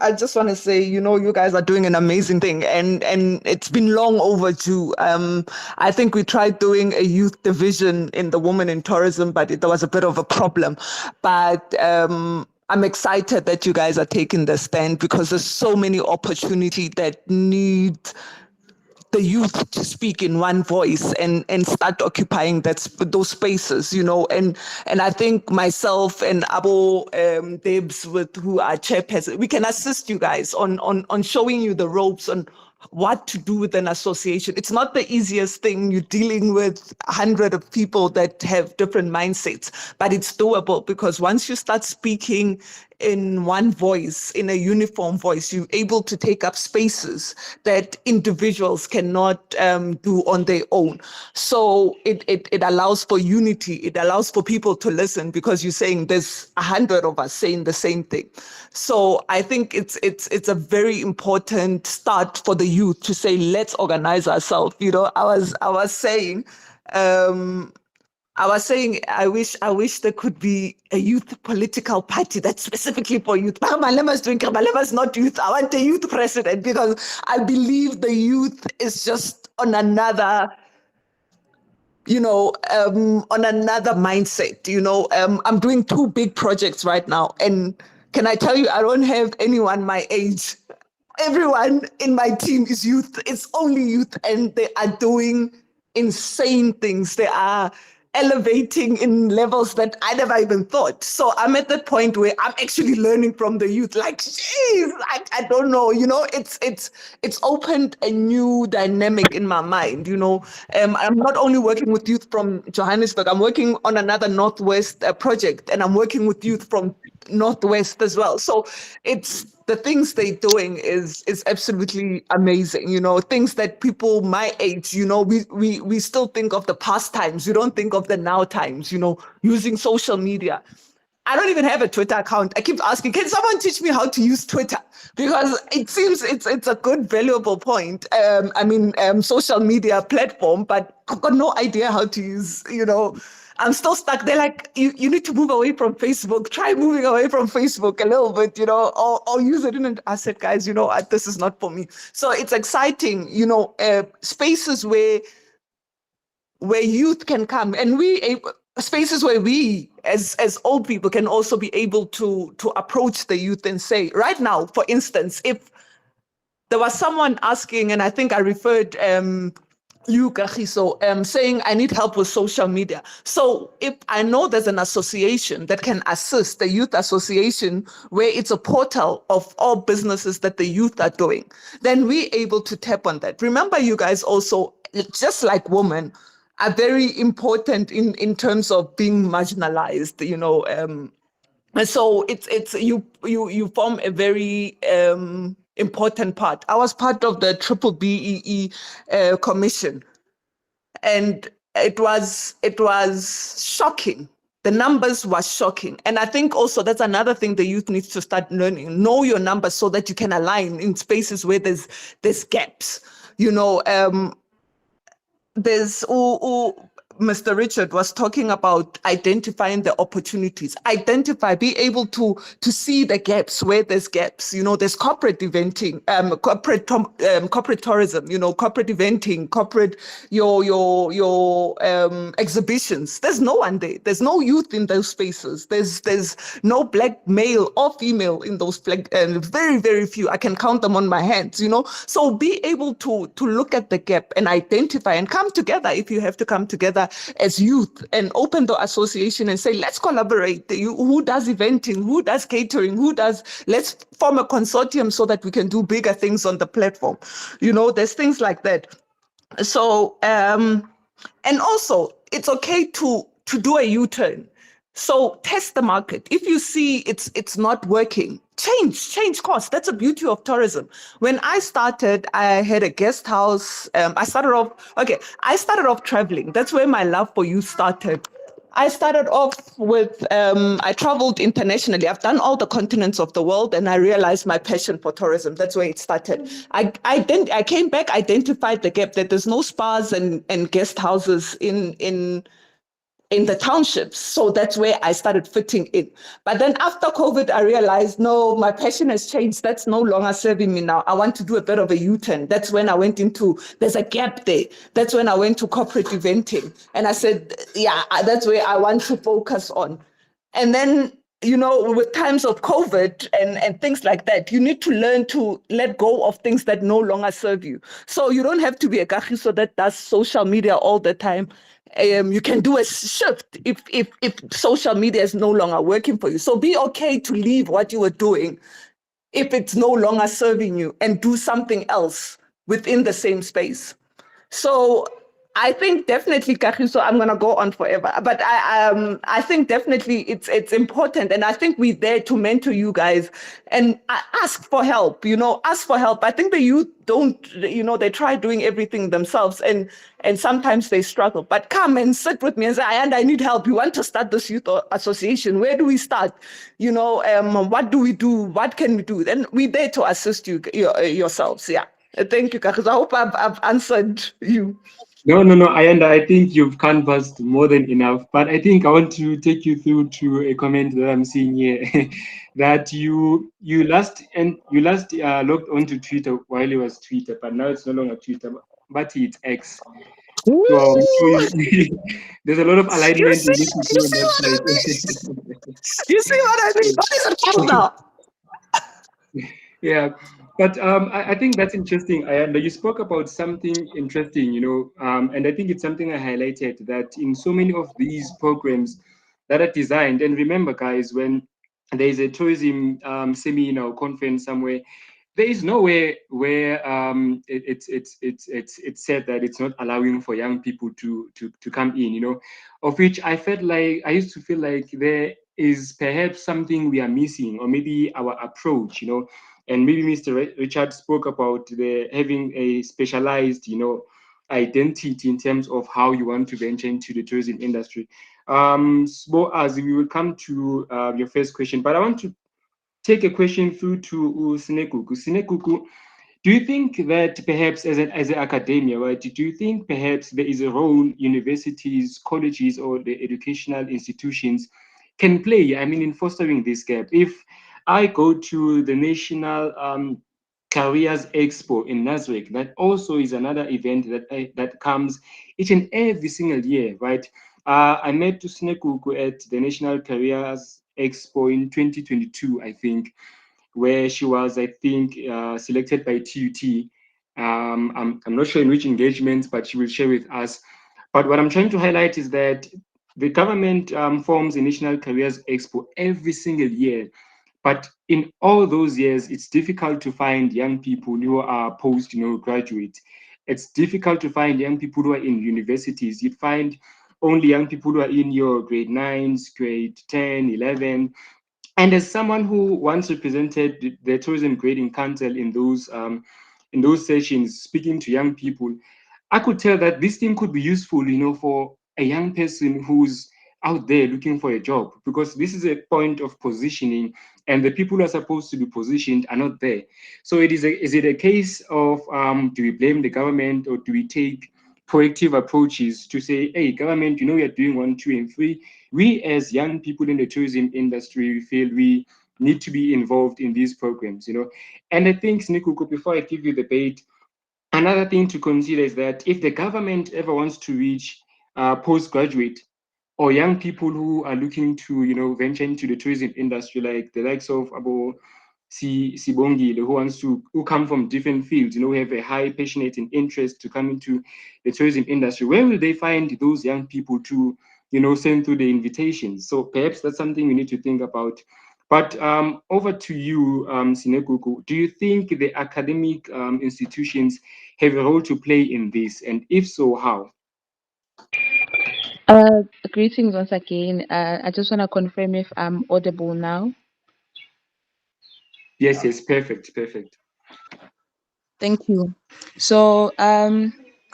I just want to say, you guys are doing an amazing thing, and it's been long overdue. I think we tried doing a youth division in the Women in Tourism, but there was a bit of a problem. But I'm excited that you guys are taking the stand because there's so many opportunities that need the youth to speak in one voice and start occupying those spaces, and I think myself and Abo Debs, with who are chairperson, we can assist you guys on showing you the ropes on what to do with an association. It's not the easiest thing. You're dealing with 100 of people that have different mindsets, but it's doable because once you start speaking in one voice, in a uniform voice, you're able to take up spaces that individuals cannot do on their own. So it allows for unity. It allows for people to listen because you're saying there's 100 of us saying the same thing. So I think it's a very important start for the youth to say, let's organize ourselves. I was saying, I wish there could be a youth political party that's specifically for youth. Malema's doing Malema's not youth. I want a youth president because I believe the youth is just on another, on another mindset. I'm doing 2 big projects right now. And can I tell you, I don't have anyone my age. Everyone in my team is youth. It's only youth, and they are doing insane things. They are elevating in levels that I never even thought. So I'm at the point where I'm actually learning from the youth. Like, geez, I don't know. It's opened a new dynamic in my mind. I'm not only working with youth from Johannesburg. I'm working on another Northwest project, and I'm working with youth from Northwest as well. So it's the things they're doing is absolutely amazing. Things that people my age, we still think of the past times. We don't think of the now times, using social media. I don't even have a Twitter account. I keep asking, can someone teach me how to use Twitter? Because it seems it's a good, valuable point. Social media platform, but I've got no idea how to use, I'm still stuck. They're like, you need to move away from Facebook. Try moving away from Facebook a little bit, or use it in an asset, guys. This is not for me. So it's exciting, spaces where youth can come, and spaces where we as old people can also be able to approach the youth and say, right now, for instance, if there was someone asking, and I think I referred you, Kagiso, saying I need help with social media. So if I know there's an association that can assist, the youth association, where it's a portal of all businesses that the youth are doing, then we're able to tap on that. Remember, you guys also, just like women, are very important in terms of being marginalized, And so it's you form a very important part. I was part of the Triple BEE commission, and it was shocking. The numbers were shocking. And I think also that's another thing the youth needs to start learning. Know your numbers so that you can align in spaces where there's gaps. You know, there's Mr. Richard was talking about identifying the opportunities. Be able to see the gaps where there's gaps. You know, there's corporate eventing, corporate tourism. You know, corporate eventing, corporate your exhibitions. There's no one there. There's no youth in those spaces. There's no black male or female in those very, very few. I can count them on my hands. You know, so be able to look at the gap and identify and come together if you have to come together as youth and open the association and say, let's collaborate. Who does eventing? Who does catering? Let's form a consortium so that we can do bigger things on the platform. You know, there's things like that. So, and also it's okay to do a U-turn. So test the market. If you see it's not working, change course. That's the beauty of tourism. When I started, I had a guest house. I started off traveling. That's where my love for youth started. I started off with, I traveled internationally. I've done all the continents of the world, and I realized my passion for tourism. That's where it started. I came back, identified the gap that there's no spas and guest houses in the townships. So that's where I started fitting in. But then after COVID, I realized, no, my passion has changed. That's no longer serving me now. I want to do a bit of a U-turn. That's when I went into, there's a gap there. That's when I went to corporate eventing. And I said, yeah, that's where I want to focus on. And then, you know, with times of COVID and things like that, you need to learn to let go of things that no longer serve you. So you don't have to be a Kagiso that does social media all the time. You can do a shift if social media is no longer working for you. So be okay to leave what you were doing if it's no longer serving you and do something else within the same space. So I think definitely, Kagiso, I'm gonna go on forever, but I think definitely it's important, and I think we're there to mentor you guys and ask for help. You know, ask for help. I think the youth don't, you know, they try doing everything themselves, and sometimes they struggle. But come and sit with me and say, Ayanda, I need help. You want to start this youth association? Where do we start? You know, what do we do? What can we do? Then we're there to assist you yourselves. Yeah. Thank you, Kagiso. I hope I've answered you. No, Ayanda, I think you've canvassed more than enough. But I think I want to take you through to a comment that I'm seeing here, that you last logged onto Twitter while it was Twitter, but now it's no longer Twitter, but it's X. So there's a lot of alignment in this. You see what I mean? What is it called now? Yeah, but I think that's interesting. Ayanda, you spoke about something interesting, you know, and I think it's something I highlighted, that in so many of these programs that are designed, and remember, guys, when there is a tourism seminar or conference somewhere, there is nowhere where it's said that it's not allowing for young people to come in, you know, of which I used to feel like there is perhaps something we are missing, or maybe our approach, you know. And maybe Mr. Richard spoke about having a specialized, you know, identity in terms of how you want to venture into the tourism industry. So as we will come to your first question, but I want to take a question through to Sinekuku. Sinekuku, do you think that perhaps as an academia, right, do you think perhaps there is a role universities, colleges, or the educational institutions can play, I mean, in fostering this gap? If I go to the National Careers Expo in Nasrec, that also is another event that comes each and every single year, right? I met Sinekuku at the National Careers Expo in 2022, I think, where she was, I think, selected by TUT. I'm not sure in which engagements, but she will share with us. But what I'm trying to highlight is that the government forms a National Careers Expo every single year. But in all those years, it's difficult to find young people who are graduate. It's difficult to find young people who are in universities. You'd find only young people who are in your grade 9s, grade 10, 11. And as someone who once represented the Tourism Grading Council in those sessions, speaking to young people, I could tell that this thing could be useful, for a young person who's out there looking for a job, because this is a point of positioning, and the people who are supposed to be positioned are not there. So is it a case of do we blame the government, or do we take proactive approaches to say, hey, government, we are doing 1, 2, and 3. We as young people in the tourism industry, we feel we need to be involved in these programs, And I think, Snikuku, before I give you the bait, another thing to consider is that if the government ever wants to reach postgraduate or young people who are looking to, venture into the tourism industry, like the likes of Abo Sibongi, who come from different fields, who have a high passionate and interest to come into the tourism industry, where will they find those young people to, send through the invitations? So perhaps that's something we need to think about. But over to you, Sinekuku. Do you think the academic institutions have a role to play in this? And if so, how? Greetings once again. I just want to confirm if I'm audible now. Yes, perfect. Thank you. So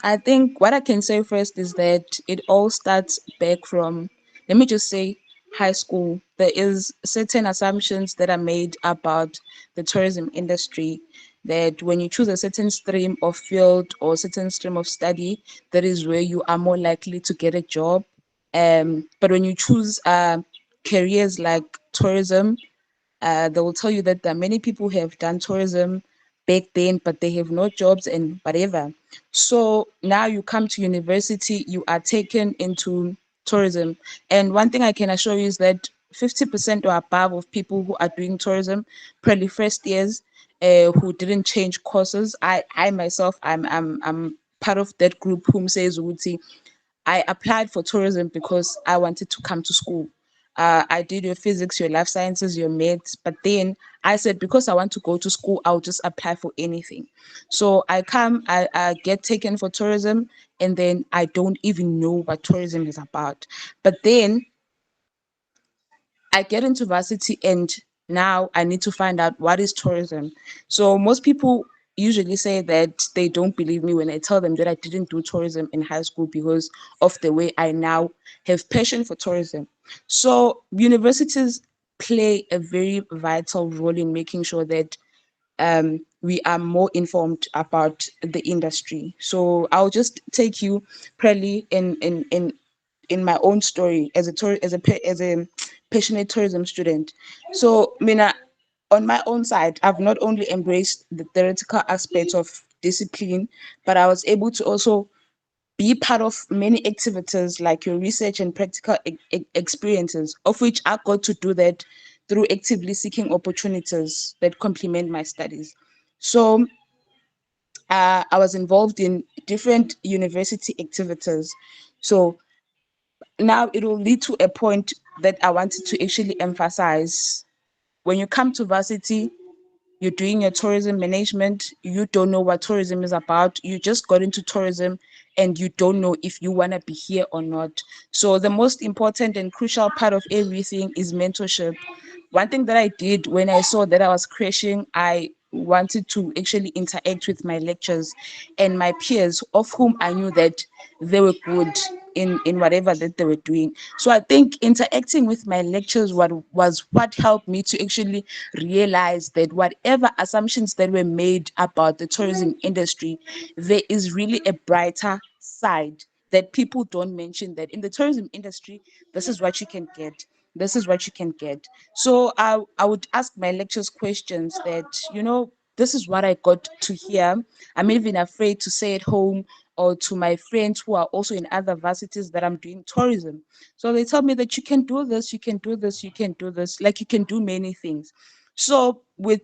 I think what I can say first is that it all starts back from, let me just say, high school. There is certain assumptions that are made about the tourism industry, that when you choose a certain stream of field or certain stream of study, that is where you are more likely to get a job. But when you choose careers like tourism, they will tell you that there are many people who have done tourism back then, but they have no jobs and whatever. So now you come to university, you are taken into tourism. And one thing I can assure you is that 50% or above of people who are doing tourism, probably first years, who didn't change courses. I myself, I'm part of that group whom says, Uti, I applied for tourism because I wanted to come to school. I did your physics, your life sciences, your maths, but then I said, because I want to go to school, I'll just apply for anything. So I get taken for tourism, and then I don't even know what tourism is about. But then I get into varsity, and now I need to find out what is tourism. So most people usually say that they don't believe me when I tell them that I didn't do tourism in high school because of the way I now have passion for tourism. So universities play a very vital role in making sure that we are more informed about the industry. So I'll just take you probably in my own story as a passionate tourism student. So Mina, on my own side, I've not only embraced the theoretical aspects of discipline, but I was able to also be part of many activities like your research and practical experiences, of which I got to do that through actively seeking opportunities that complement my studies. So I was involved in different university activities. So now it will lead to a point that I wanted to actually emphasize. When you come to varsity, you're doing your tourism management, you don't know what tourism is about, you just got into tourism and you don't know if you want to be here or not. So the most important and crucial part of everything is mentorship. One thing that I did when I saw that I was crashing, I wanted to actually interact with my lecturers and my peers, of whom I knew that they were good in whatever that they were doing. So I think interacting with my lecturers was what helped me to actually realize that whatever assumptions that were made about the tourism industry, there is really a brighter side that people don't mention, that in the tourism industry, this is what you can get. This is what you can get. So I would ask my lecturers questions that, this is what I got to hear. I'm even afraid to say at home or to my friends who are also in other varsities that I'm doing tourism. So they tell me that you can do this, you can do this, you can do this, like you can do many things. So with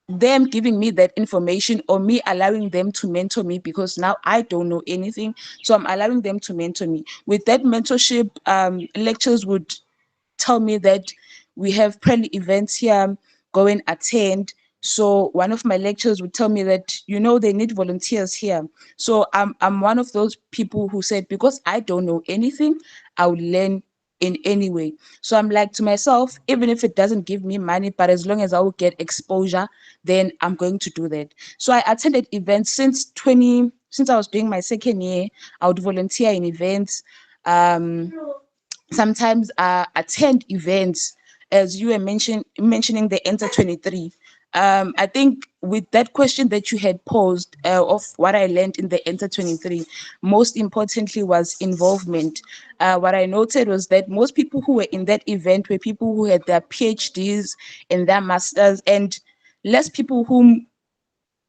them giving me that information or me allowing them to mentor me, because now I don't know anything, so I'm allowing them to mentor me. With that mentorship, lectures would tell me that we have probably events here, go and attend. So one of my lecturers would tell me that, they need volunteers here. So I'm one of those people who said, because I don't know anything, I'll learn in any way. So I'm like to myself, even if it doesn't give me money, but as long as I will get exposure, then I'm going to do that. So I attended events since I was doing my second year. I would volunteer in events. Sometimes attend events, as you were mentioning the Enter 23. I think with that question that you had posed of what I learned in the Enter 23, most importantly was involvement. What I noted was that most people who were in that event were people who had their PhDs and their masters, and less people whom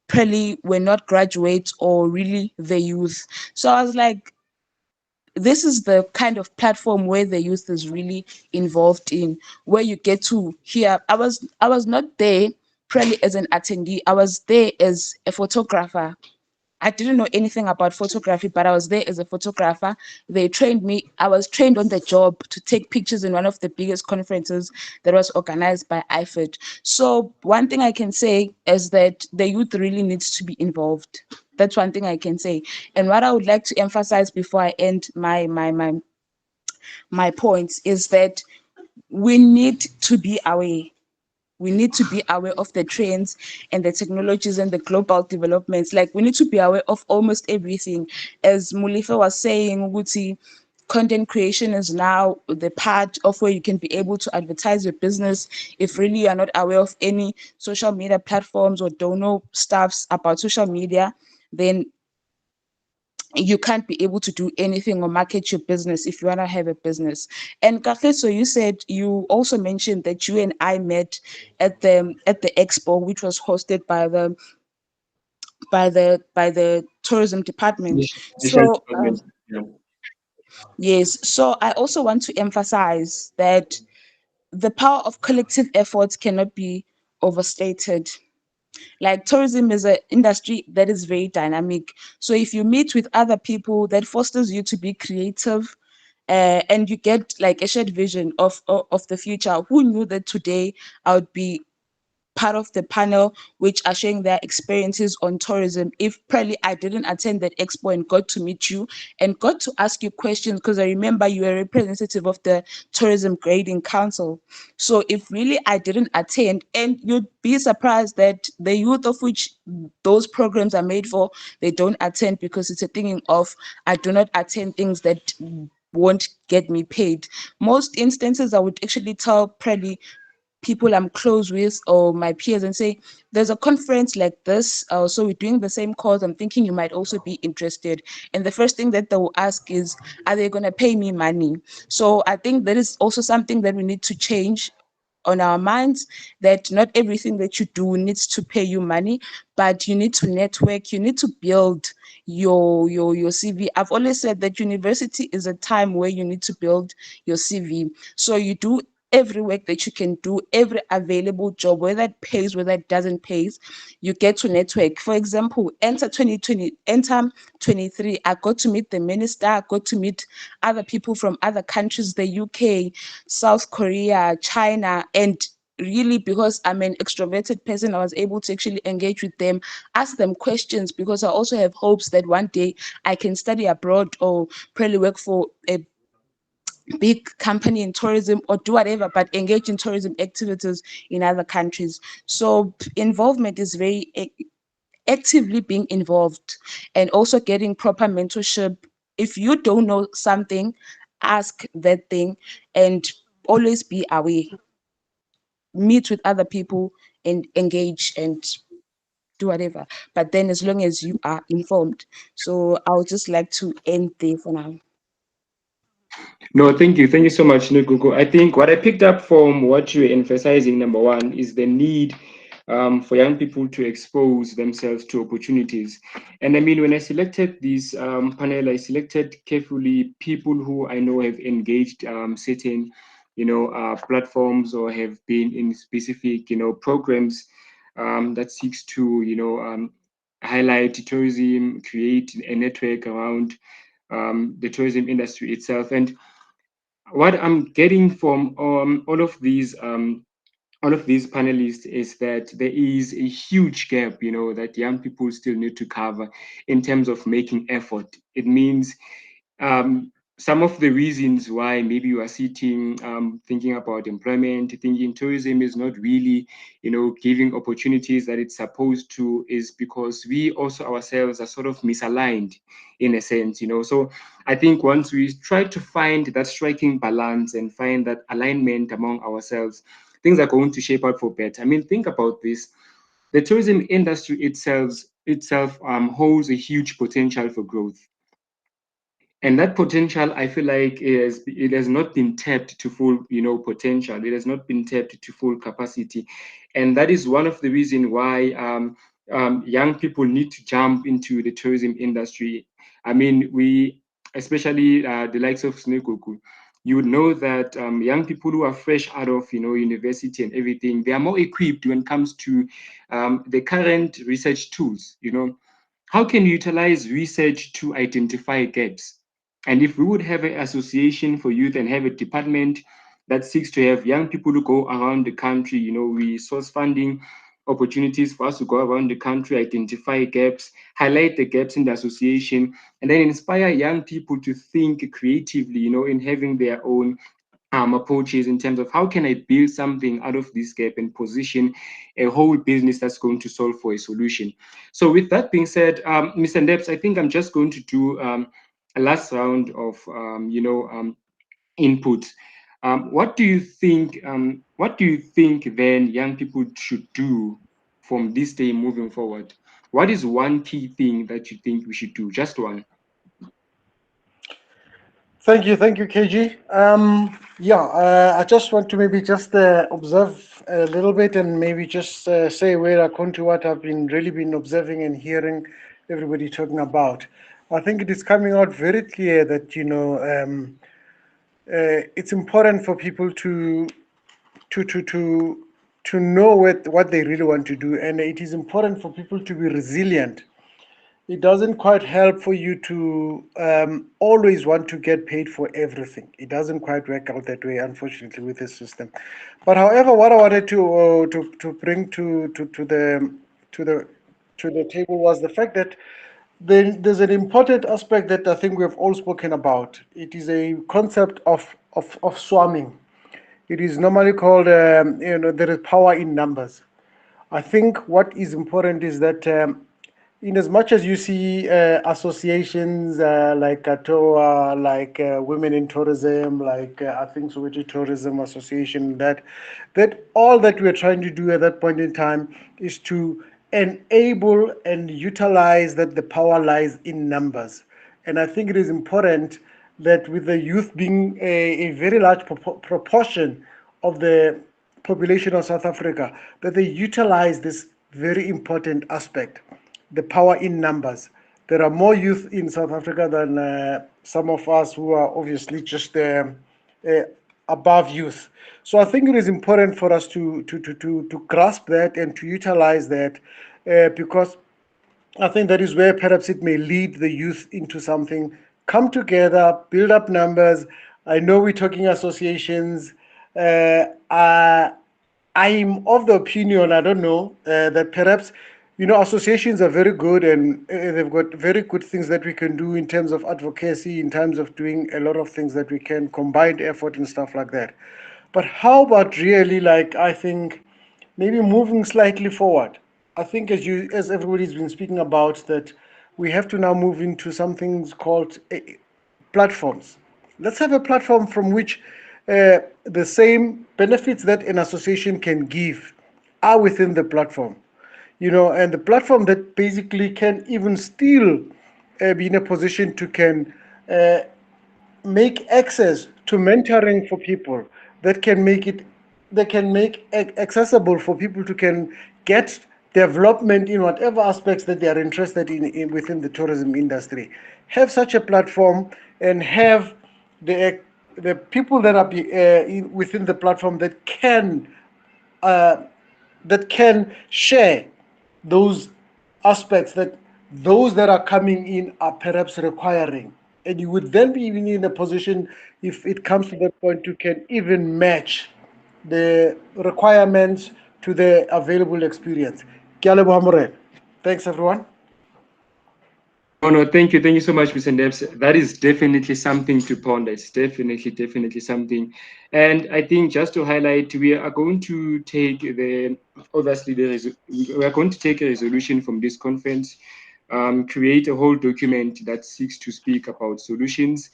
probably were not graduates or really the youth. So I was like, this is the kind of platform where the youth is really involved in, where you get to hear. I was not there probably as an attendee. I was there as a photographer. I didn't know anything about photography, but I was there as a photographer. They trained me. I was trained on the job to take pictures in one of the biggest conferences that was organized by IFED. So one thing I can say is that the youth really needs to be involved. That's one thing I can say. And what I would like to emphasize before I end my points is that we need to be aware. We need to be aware of the trends and the technologies and the global developments. Like, we need to be aware of almost everything. As Molefi was saying, Uguti, content creation is now the part of where you can be able to advertise your business. If really you are not aware of any social media platforms or don't know stuffs about social media, then you can't be able to do anything or market your business if you want to have a business. And Kagiso, you said, you also mentioned that you and I met at the expo, which was hosted by the tourism department. Yes, So yeah. yes, so I also want to emphasize that the power of collective efforts cannot be overstated. Like, tourism is an industry that is very dynamic. So if you meet with other people, that fosters you to be creative, and you get like a shared vision of the future. Who knew that today I would be part of the panel which are sharing their experiences on tourism? If probably I didn't attend that expo and got to meet you and got to ask you questions, because I remember you were a representative of the Tourism Grading Council. So if really I didn't attend, and you'd be surprised that the youth of which those programs are made for, they don't attend because it's a thinking of, I do not attend things that won't get me paid. Most instances I would actually tell probably people I'm close with or my peers and say, there's a conference like this, so we're doing the same course, I'm thinking you might also be interested. And the first thing that they will ask is, are they going to pay me money? So I think that is also something that we need to change on our minds, that not everything that you do needs to pay you money, but you need to network, you need to build your CV. I've always said that university is a time where you need to build your CV. So you do every work that you can do, every available job, whether it pays, whether it doesn't pay, you get to network. For example, enter 23, I got to meet the minister, I got to meet other people from other countries, the UK, South Korea, China, and really, because I'm an extroverted person, I was able to actually engage with them, ask them questions, because I also have hopes that one day I can study abroad or probably work for a big company in tourism or do whatever, but engage in tourism activities in other countries. So involvement is very actively being involved, and also getting proper mentorship. If you don't know something, ask that thing, and always be aware. Meet with other people and engage and do whatever. But then as long as you are informed. So I would just like to end there for now. No, thank you. Thank you so much, Nugugu. I think what I picked up from what you're emphasizing, number one, is the need for young people to expose themselves to opportunities. And I mean, when I selected this panel, I selected carefully people who I know have engaged certain, platforms, or have been in specific, programs that seeks to, highlight tourism, create a network around the tourism industry itself. And what I'm getting from all of these panelists is that there is a huge gap, that young people still need to cover in terms of making effort. It means some of the reasons why maybe you are sitting, thinking about employment, thinking tourism is not really, giving opportunities that it's supposed to, is because we also ourselves are sort of misaligned in a sense, So I think once we try to find that striking balance and find that alignment among ourselves, things are going to shape out for better. I mean, think about this. The tourism industry itself holds a huge potential for growth. And that potential, I feel like, it has not been tapped to full, potential. It has not been tapped to full capacity, and that is one of the reasons why young people need to jump into the tourism industry. I mean, especially the likes of Snekuku, you would know that young people who are fresh out of university and everything, they are more equipped when it comes to the current research tools. How can you utilize research to identify gaps? And if we would have an association for youth and have a department that seeks to have young people to go around the country, we source funding opportunities for us to go around the country, identify gaps, highlight the gaps in the association, and then inspire young people to think creatively, in having their own approaches in terms of how can I build something out of this gap and position a whole business that's going to solve for a solution. So with that being said, Mr. Ndeps, I think I'm just going to do a last round of input. What do you think? What do you think then young people should do from this day moving forward? What is one key thing that you think we should do? Just one. Thank you, KG. I just want to maybe just observe a little bit and maybe just say where I come to what I've really been observing and hearing everybody talking about. I think it is coming out very clear that it's important for people to know what they really want to do, and it is important for people to be resilient. It doesn't quite help for you to always want to get paid for everything. It doesn't quite work out that way, unfortunately, with this system. But however, what I wanted to bring to the table was the fact that there's an important aspect that I think we have all spoken about. It is a concept of swarming. It is normally called, there is power in numbers. I think what is important is that in as much as you see associations like ATOA, like Women in Tourism, like I think Soweto Tourism Association, that all that we're trying to do at that point in time is to enable and utilize that the power lies in numbers. And I think it is important that with the youth being a very large proportion of the population of South Africa, that they utilize this very important aspect, the power in numbers. There are more youth in South Africa than some of us who are obviously just above youth. So I think it is important for us to grasp that and to utilize that because I think that is where perhaps it may lead the youth into something. Come together, build up numbers. I know we're talking associations. I'm of the opinion, I don't know, that perhaps, associations are very good and they've got very good things that we can do in terms of advocacy, in terms of doing a lot of things that we can, combined effort and stuff like that. But how about really, like, I think maybe moving slightly forward? I think as everybody's been speaking about, that we have to now move into something called platforms. Let's have a platform from which the same benefits that an association can give are within the platform, and the platform that basically can even still be in a position to can make access to mentoring for people, that can make it accessible for people to can get development in whatever aspects that they are interested in within the tourism industry. Have such a platform and have the people that are within the platform that can share those aspects that those that are coming in are perhaps requiring. And you would then be even in a position, if it comes to that point, you can even match the requirements to the available experience. Ke a leboha Morena. Thanks, everyone. No, thank you so much, Mr. Ndebs. That is definitely something to ponder. It's definitely something. And I think just to highlight, we are going to take we are going to take a resolution from this conference, create a whole document that seeks to speak about solutions,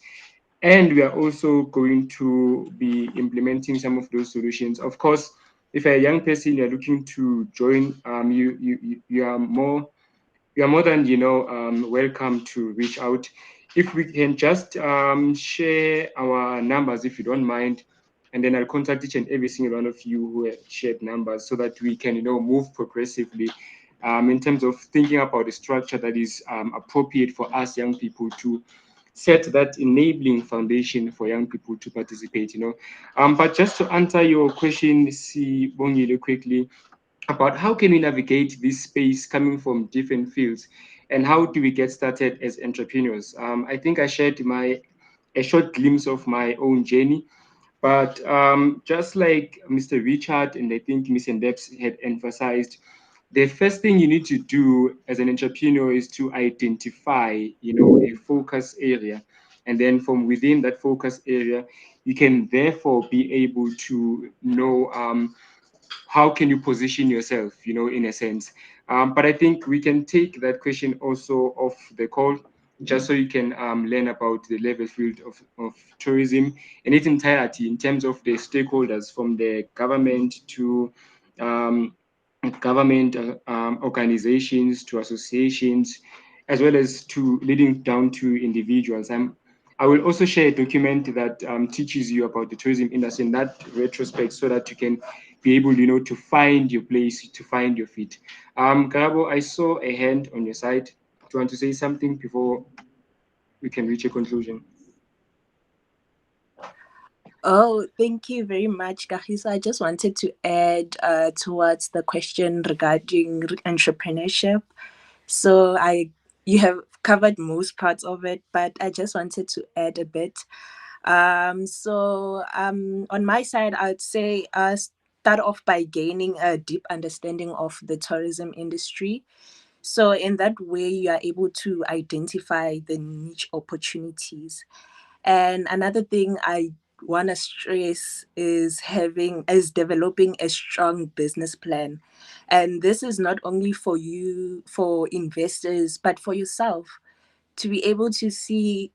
and we are also going to be implementing some of those solutions. Of course, if you're a young person, you're looking to join, you are more than welcome to reach out. If we can just share our numbers, if you don't mind, and then I'll contact each and every single one of you who have shared numbers, so that we can move progressively in terms of thinking about a structure that is appropriate for us young people to set that enabling foundation for young people to participate. But just to answer your question, see Bongile, quickly, about how can we navigate this space coming from different fields, and how do we get started as entrepreneurs. I think I shared a short glimpse of my own journey, but just like Mr. Richard and I think Mr. Debs had emphasized, the first thing you need to do as an entrepreneur is to identify a focus area, and then from within that focus area you can therefore be able to know how can you position yourself, in a sense. But I think we can take that question also off the call, just so you can learn about the level field of tourism in its entirety, in terms of the stakeholders, from the government to um, government organizations to associations, as well as to leading down to individuals. I will also share a document that teaches you about the tourism industry in that retrospect, so that you can be able, to find your place, to find your feet. Karabo, I saw a hand on your side. Do you want to say something before we can reach a conclusion? Oh, thank you very much, Kagiso. I just wanted to add towards the question regarding entrepreneurship. So you have covered most parts of it, but I just wanted to add a bit. On my side, I'd say start off by gaining a deep understanding of the tourism industry. So in that way, you are able to identify the niche opportunities. And another thing I want to stress is developing a strong business plan. And this is not only for you, for investors, but for yourself, to be able to see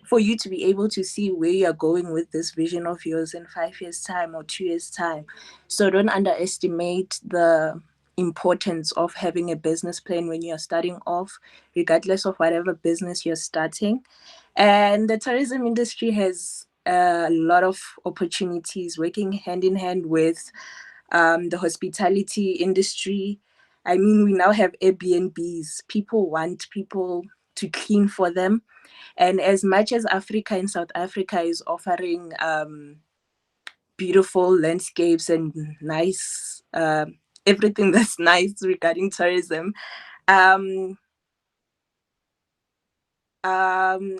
for you to be able to see where you're going with this vision of yours in 5 years time or 2 years time. So don't underestimate the importance of having a business plan when you're starting off, regardless of whatever business you're starting. And the tourism industry has a lot of opportunities, working hand in hand with the hospitality industry. I mean, we now have Airbnbs. People want people to clean for them. And as much as Africa and South Africa is offering beautiful landscapes and nice, everything that's nice regarding tourism, I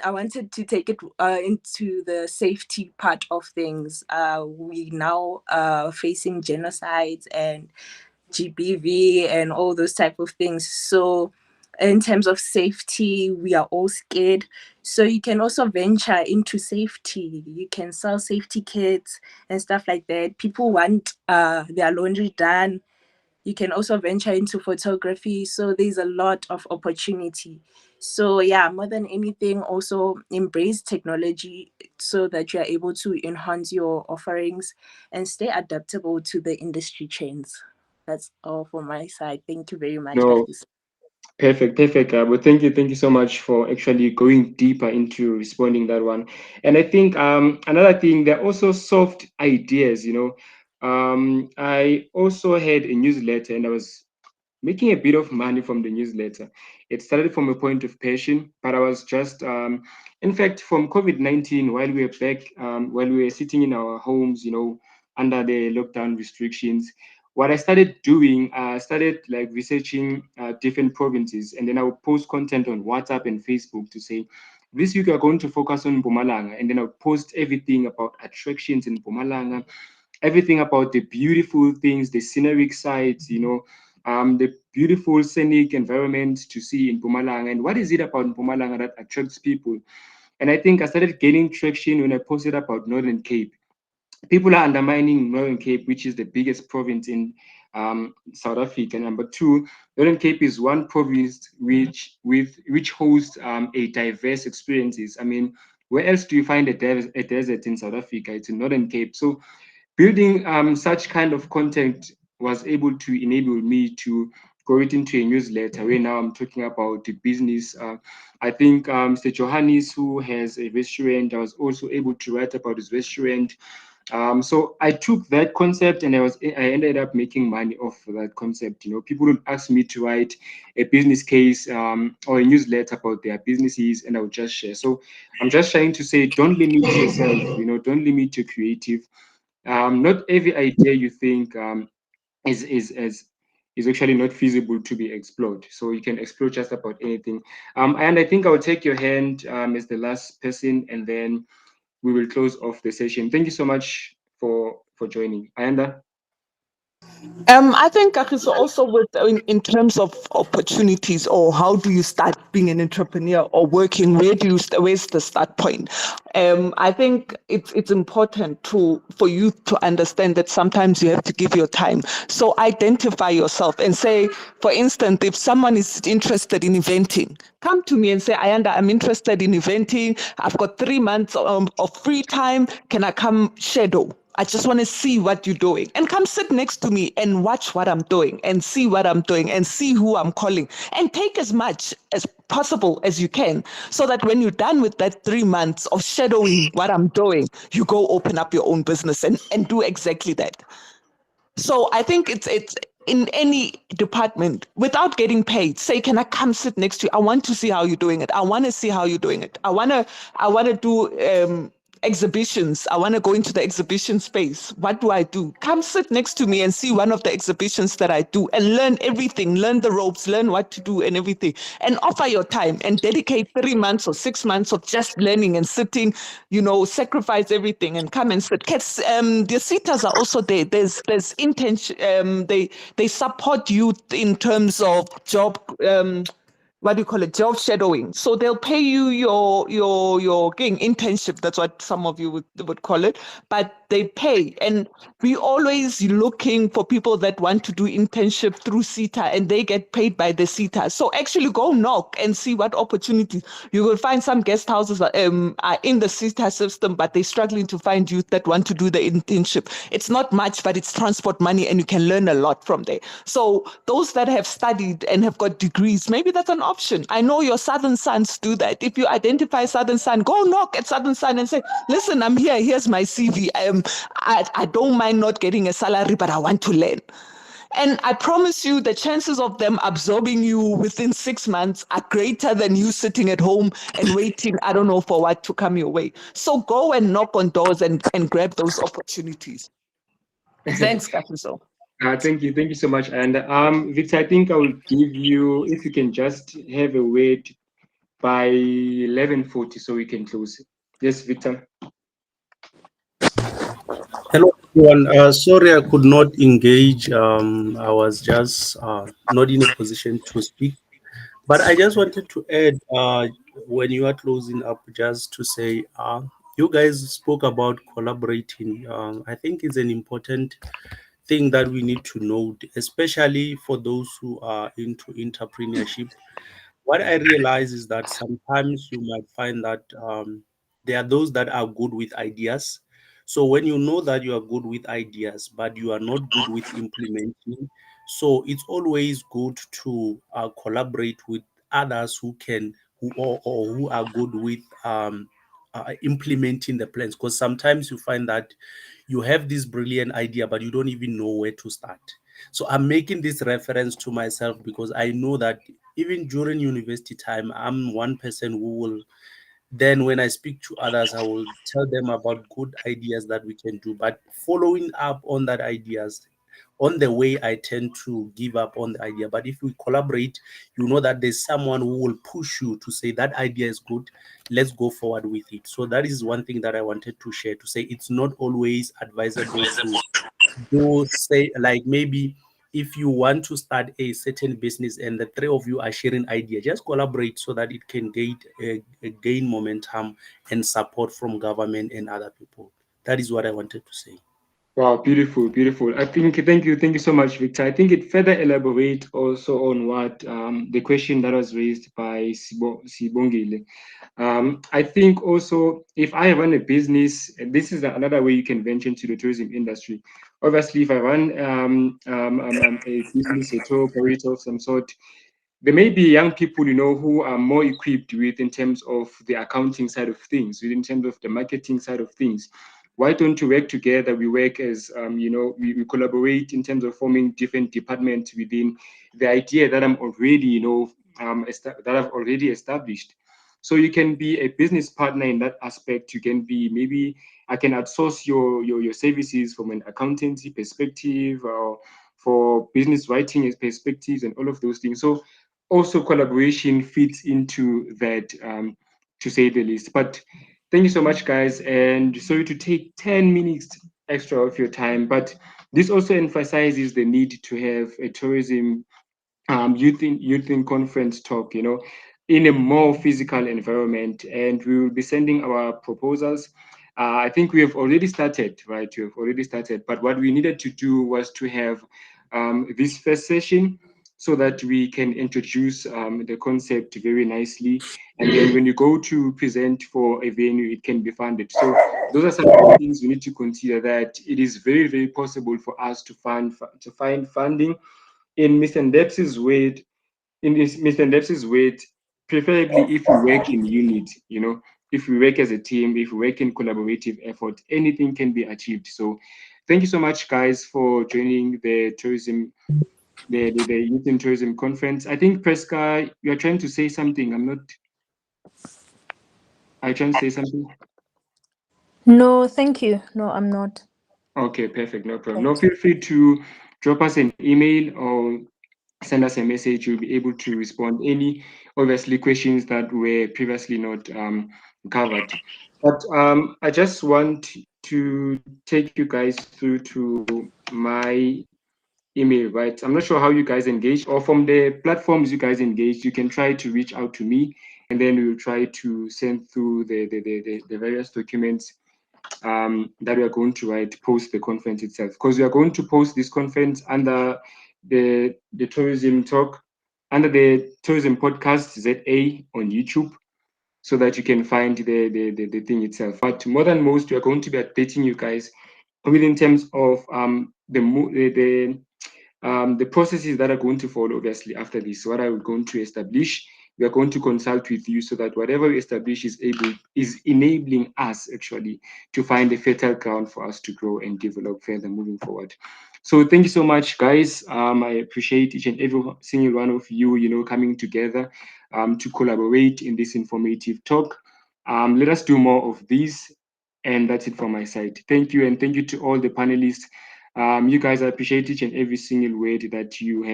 wanted to take it into the safety part of things. We now facing genocides and GBV and all those type of things. So in terms of safety, we are all scared. So you can also venture into safety. You can sell safety kits and stuff like that. People want their laundry done. You can also venture into photography. So there's a lot of opportunity. So yeah, more than anything, also embrace technology so that you are able to enhance your offerings and stay adaptable to the industry trends. That's all from my side. Thank you very much, No, guys. perfect. But thank you so much for actually going deeper into responding that one. And I think another thing, there are also soft ideas. I also had a newsletter, and I was making a bit of money from the newsletter. It started from a point of passion, but I was just, in fact, from COVID-19, while we were back, while we were sitting in our homes, under the lockdown restrictions, what I started doing, I started like researching different provinces, and then I would post content on WhatsApp and Facebook to say, this week we're going to focus on Mpumalanga, and then I would post everything about attractions in Mpumalanga, everything about the beautiful things, the scenic sites, the beautiful scenic environment to see in Mpumalanga, and what is it about Mpumalanga that attracts people? And I think I started gaining traction when I posted about Northern Cape. People are undermining Northern Cape, which is the biggest province in South Africa. Number two, Northern Cape is one province which hosts a diverse experiences. I mean, where else do you find a desert in South Africa? It's in Northern Cape. So building such kind of content was able to enable me to go it into a newsletter where now I'm talking about the business. I think Mr. Johannes, who has a restaurant, I was also able to write about his restaurant. So I took that concept and I ended up making money off that concept. You know, people would ask me to write a business case or a newsletter about their businesses, and I would just share. So I'm just trying to say, don't limit yourself. You know, don't limit your creative. Not every idea you think is is actually not feasible to be explored. So you can explore just about anything. And I think I'll take your hand as the last person, and then we will close off the session. Thank you so much for joining. Ayanda? I think Kagiso, also with in terms of opportunities, or how do you start being an entrepreneur or working? Where's the start point? I think it's important for you to understand that sometimes you have to give your time. So identify yourself and say, for instance, if someone is interested in eventing, come to me and say, Ayanda, I'm interested in eventing. I've got 3 months of free time. Can I come shadow? I just want to see what you're doing, and come sit next to me and watch what I'm doing and see what I'm doing and see who I'm calling, and take as much as possible as you can, so that when you're done with that 3 months of shadowing what I'm doing, you go open up your own business and do exactly that. So I think it's in any department, without getting paid, say, can I come sit next to you? I want to see how you're doing it. I want to see how you're doing it. I want to do exhibitions. I want to go into the exhibition space. What do I do? Come sit next to me and see one of the exhibitions that I do, and learn everything, learn the ropes, learn what to do and everything, and offer your time and dedicate 3 months or 6 months of just learning and sitting, sacrifice everything and come and sit. The sitters are also there. There's intention. They support you in terms of job. What do you call it? Job shadowing. So they'll pay you your internship. That's what some of you would call it. But they pay, and we always looking for people that want to do internship through CETA, and they get paid by the CETA. So actually go knock and see what opportunities. You will find some guest houses are in the CETA system, but they're struggling to find youth that want to do the internship. It's not much, but it's transport money, and you can learn a lot from there. So those that have studied and have got degrees, maybe that's an option. I know your Southern Sons do that. If you identify Southern Sun, go knock at Southern Sun and say, listen, I'm here. Here's my CV. I don't mind not getting a salary, but I want to learn. And I promise you, the chances of them absorbing you within 6 months are greater than you sitting at home and waiting, I don't know, for what to come your way. So go and knock on doors and grab those opportunities. Thanks, Kagiso. Thank you so much. And Victor, I think I will give you, if you can just have a wait by 11:40 so we can close it. Yes, Victor. Hello, everyone. Sorry, I could not engage. I was just not in a position to speak. But I just wanted to add, when you are closing up, just to say, you guys spoke about collaborating. I think it's an important thing that we need to note, especially for those who are into entrepreneurship. What I realize is that sometimes you might find that there are those that are good with ideas. So when you know that you are good with ideas, but you are not good with implementing, so it's always good to collaborate with others who can, or who are good with implementing the plans. Because sometimes you find that you have this brilliant idea, but you don't even know where to start. So I'm making this reference to myself because I know that even during university time, I'm one person who will, then when I speak to others, I will tell them about good ideas that we can do. But following up on that ideas, on the way, I tend to give up on the idea. But if we collaborate, you know that there's someone who will push you to say that idea is good, let's go forward with it. So that is one thing that I wanted to share, to say it's not always advisable to do, say, like maybe if you want to start a certain business and the three of you are sharing idea, just collaborate so that it can gain momentum and support from government and other people. That is what I wanted to say. Wow, beautiful, beautiful. I think, thank you so much, Victor. I think it further elaborates also on what the question that was raised by Sibongile. I think also if I run a business, and this is another way you can venture into the tourism industry. Obviously, if I run a business, a tour operator of some sort, there may be young people, who are more equipped with in terms of the accounting side of things, in terms of the marketing side of things. Why don't we work together? We work as, we collaborate in terms of forming different departments within the idea that I'm already, that I've already established. So you can be a business partner in that aspect. You can be, maybe I can outsource your services from an accountancy perspective, or for business writing perspectives and all of those things. So also collaboration fits into that, to say the least. But thank you so much, guys. And sorry to take 10 minutes extra of your time, but this also emphasizes the need to have a tourism youth in conference talk, in a more physical environment. And we will be sending our proposals. I think we have already started, right? We have already started. But what we needed to do was to have this first session so that we can introduce the concept very nicely. And then when you go to present for a venue, it can be funded. So those are some of the things we need to consider, that it is very, very possible for us to find funding in Mr. Ndeps's weight, Mr. Ndeps's weight, preferably if we work in unit, if we work as a team, if we work in collaborative effort, anything can be achieved. So thank you so much, guys, for joining the tourism, the Youth in Tourism Conference. I think, Preska, you're trying to say something. Are you trying to say something? No, thank you. No, I'm not. Okay, perfect. No problem. No, feel free to drop us an email or send us a message. We'll be able to respond any, obviously, questions that were previously not covered. But I just want to take you guys through to my email, right? I'm not sure how you guys engage, or from the platforms you guys engage, you can try to reach out to me, and then we'll try to send through the various documents that we are going to write post the conference itself, because we are going to post this conference under the tourism talk, under the tourism podcast ZA on YouTube, so that you can find the thing itself. But more than most, we are going to be updating you guys within terms of the processes that are going to follow, obviously, after this. What are we going to establish? We are going to consult with you so that whatever we establish is enabling us actually to find a fertile ground for us to grow and develop further moving forward. So thank you so much, guys. I appreciate each and every single one of you, coming together to collaborate in this informative talk. Let us do more of these. And that's it from my side. Thank you. And thank you to all the panelists. You guys, I appreciate each and every single word that you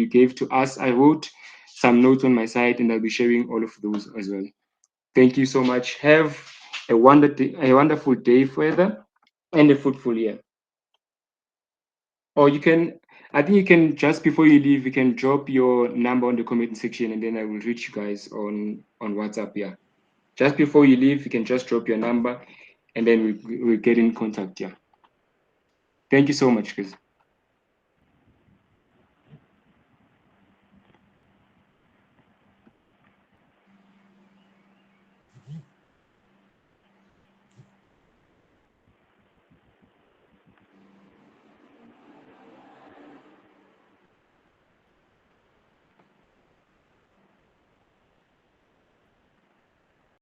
gave to us. I wrote some notes on my side, and I'll be sharing all of those as well. Thank you so much. Have a wonderful day further, and a fruitful year. Or I think you can, just before you leave, you can drop your number on the comment section, and then I will reach you guys on WhatsApp. Yeah, just before you leave, you can just drop your number, and then we'll get in contact. Yeah. Thank you so much, guys.